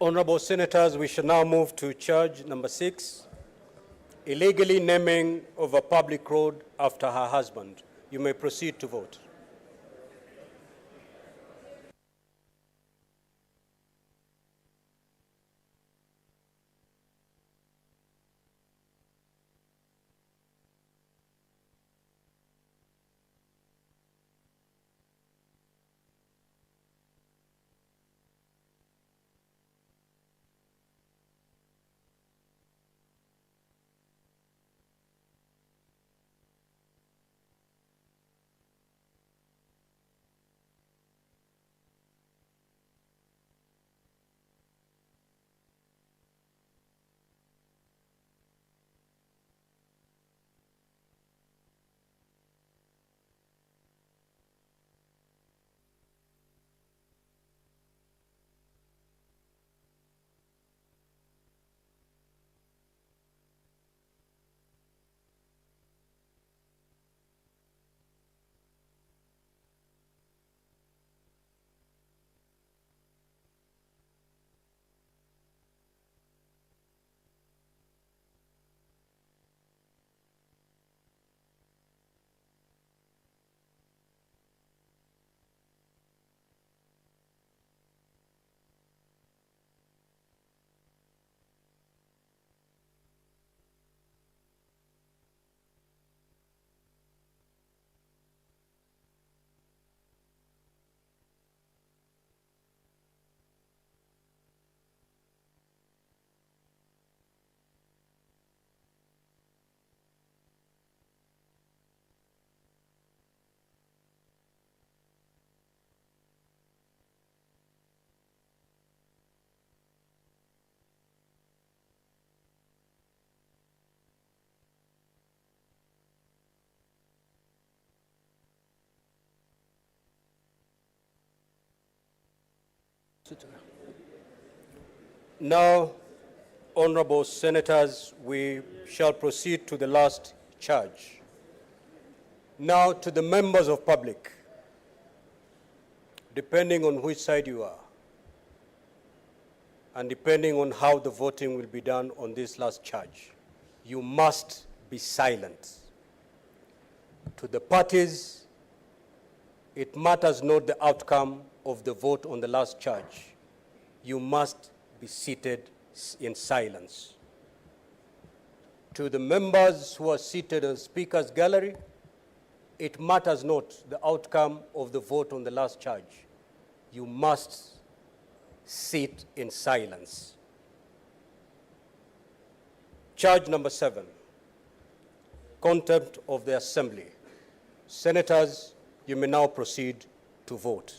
Honorable Senators, we shall now move to charge number 6, illegally naming of a public road after her husband. You may proceed to vote. Now, honorable senators, we shall proceed to the last charge. Now to the members of public, depending on which side you are, and depending on how the voting will be done on this last charge, you must be silent. To the parties, it matters not the outcome of the vote on the last charge. You must be seated in silence. To the members who are seated in the speaker's gallery, it matters not the outcome of the vote on the last charge. You must sit in silence. Charge number 7, contempt of the assembly. Senators, you may now proceed to vote.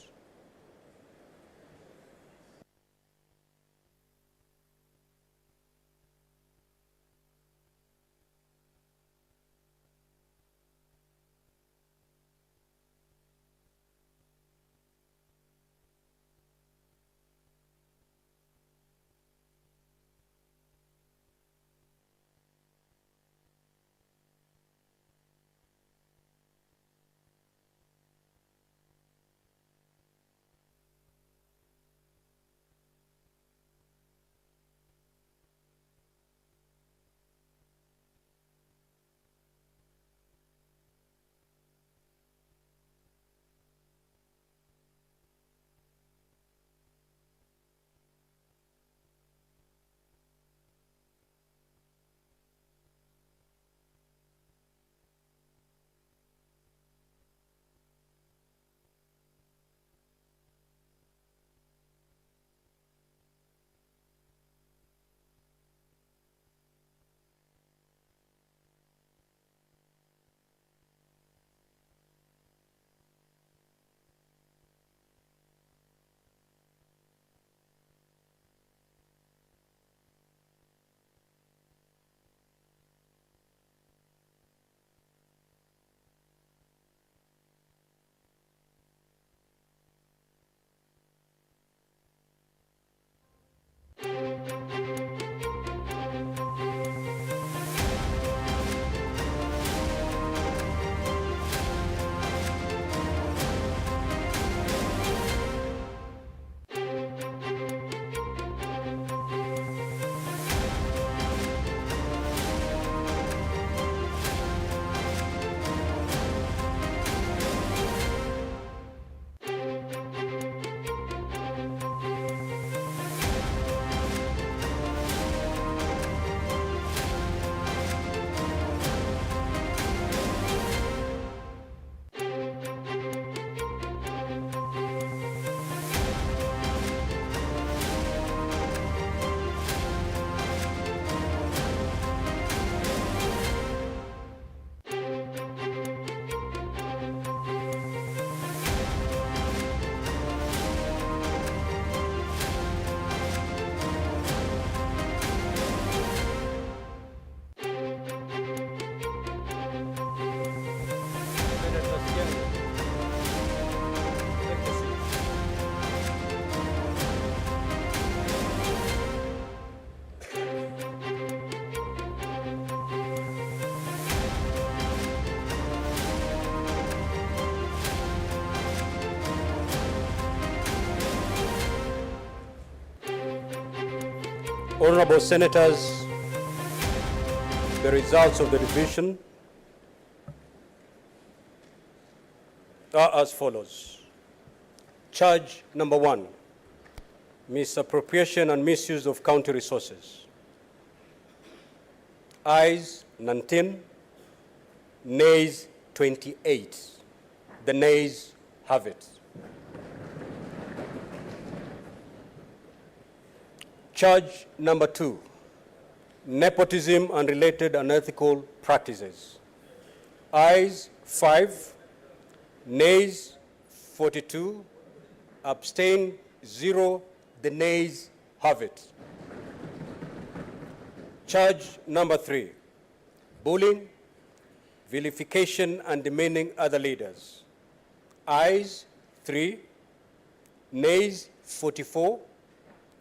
Honorable Senators, the results of the division are as follows. Charge number 1, misappropriation and misuse of county resources. Ayes 19, nays 28. The nays have it. Charge number 2, nepotism and related unethical practices. Ayes 5, nays 42, abstain 0, the nays have it. Charge number 3, bullying, vilification and demeaning other leaders. Ayes 3, nays 44,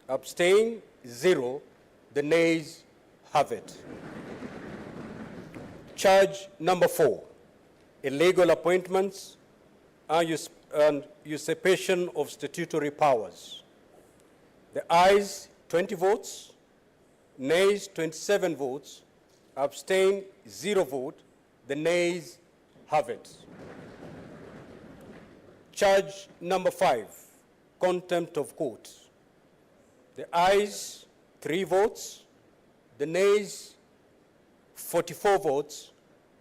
abstain 0, the nays have it. Charge number 4, illegal appointments and usurpation of statutory powers. The ayes 20 votes, nays 27 votes, abstain 0 vote, the nays have it. Charge number 5, contempt of court. The ayes 3 votes, the nays 44 votes,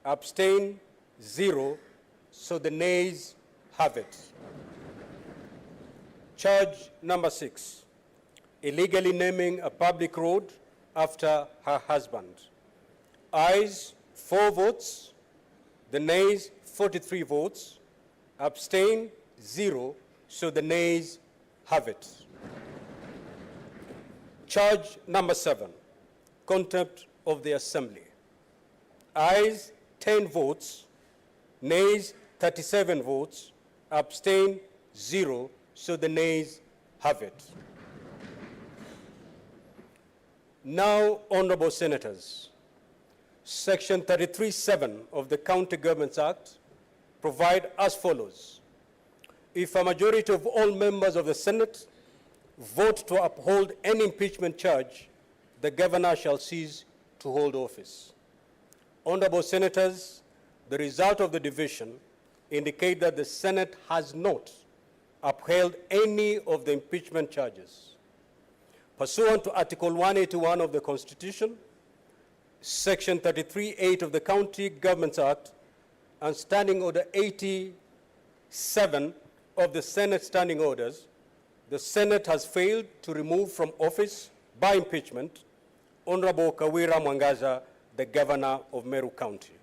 abstain 0, so the nays have it. Charge number 6, illegally naming a public road after her husband. Ayes 4 votes, the nays 43 votes, abstain 0, so the nays have it. Charge number 7, contempt of the assembly. Ayes 10 votes, nays 37 votes, abstain 0, so the nays have it. Now, honorable senators, Section 33(7) of the County Governments Act provide as follows. If a majority of all members of the Senate vote to uphold any impeachment charge, the governor shall cease to hold office. Honorable senators, the result of the division indicate that the Senate has not upheld any of the impeachment charges. Pursuant to Article 181 of the Constitution, Section 33(8) of the County Governments Act, and Standing Order 87 of the Senate Standing Orders, the Senate has failed to remove from office by impeachment Honorable Kawira Mwangaza, the Governor of Meru County.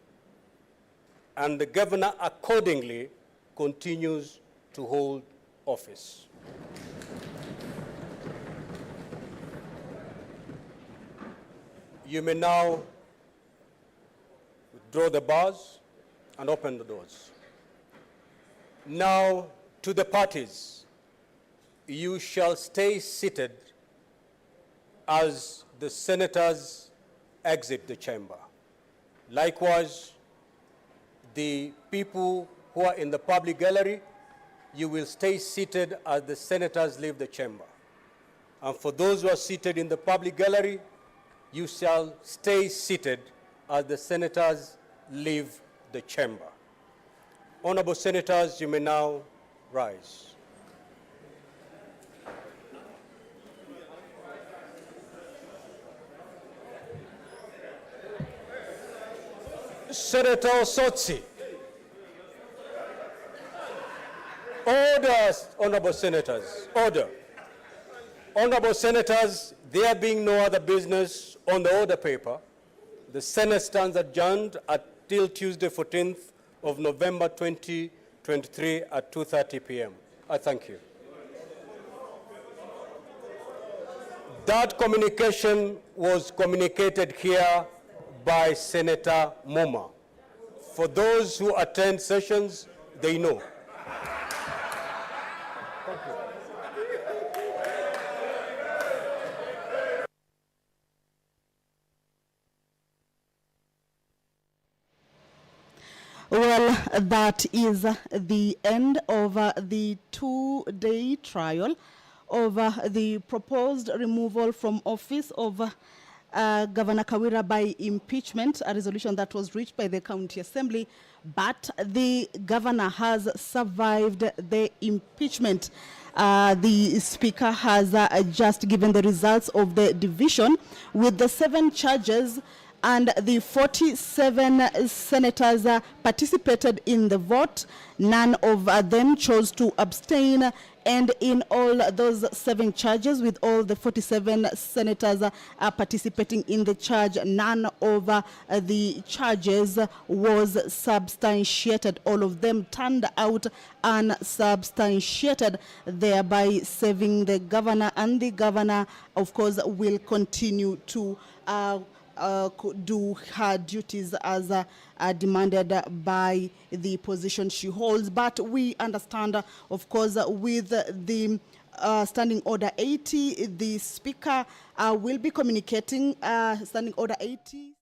And the Governor accordingly continues to hold office. You may now withdraw the bars and open the doors. Now, to the parties, you shall stay seated as the senators exit the chamber. Likewise, the people who are in the public gallery, you will stay seated as the senators leave the chamber. And for those who are seated in the public gallery, you shall stay seated as the senators leave the chamber. Honorable senators, you may now rise. Senator Sotsi. Order, honorable senators, order. Honorable senators, there being no other business on the order paper, the Senate stands adjourned until Tuesday, 14th of November 2023 at 2:30 p.m. I thank you. That communication was communicated here by Senator Moma. For those who attend sessions, they know. Well, that is the end of the two-day trial of the proposed removal from office of Governor Kawira by impeachment, a resolution that was reached by the County Assembly, but the governor has survived the impeachment. The Speaker has just given the results of the division with the 7 charges, and the 47 senators participated in the vote. None of them chose to abstain, and in all those 7 charges, with all the 47 senators participating in the charge, none of the charges was substantiated. All of them turned out unsubstantiated, thereby saving the governor, and the governor, of course, will continue to do her duties as demanded by the position she holds. But we understand, of course, with the Standing Order 80, the Speaker will be communicating Standing Order 80.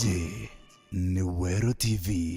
Hii ni NAARUA TV.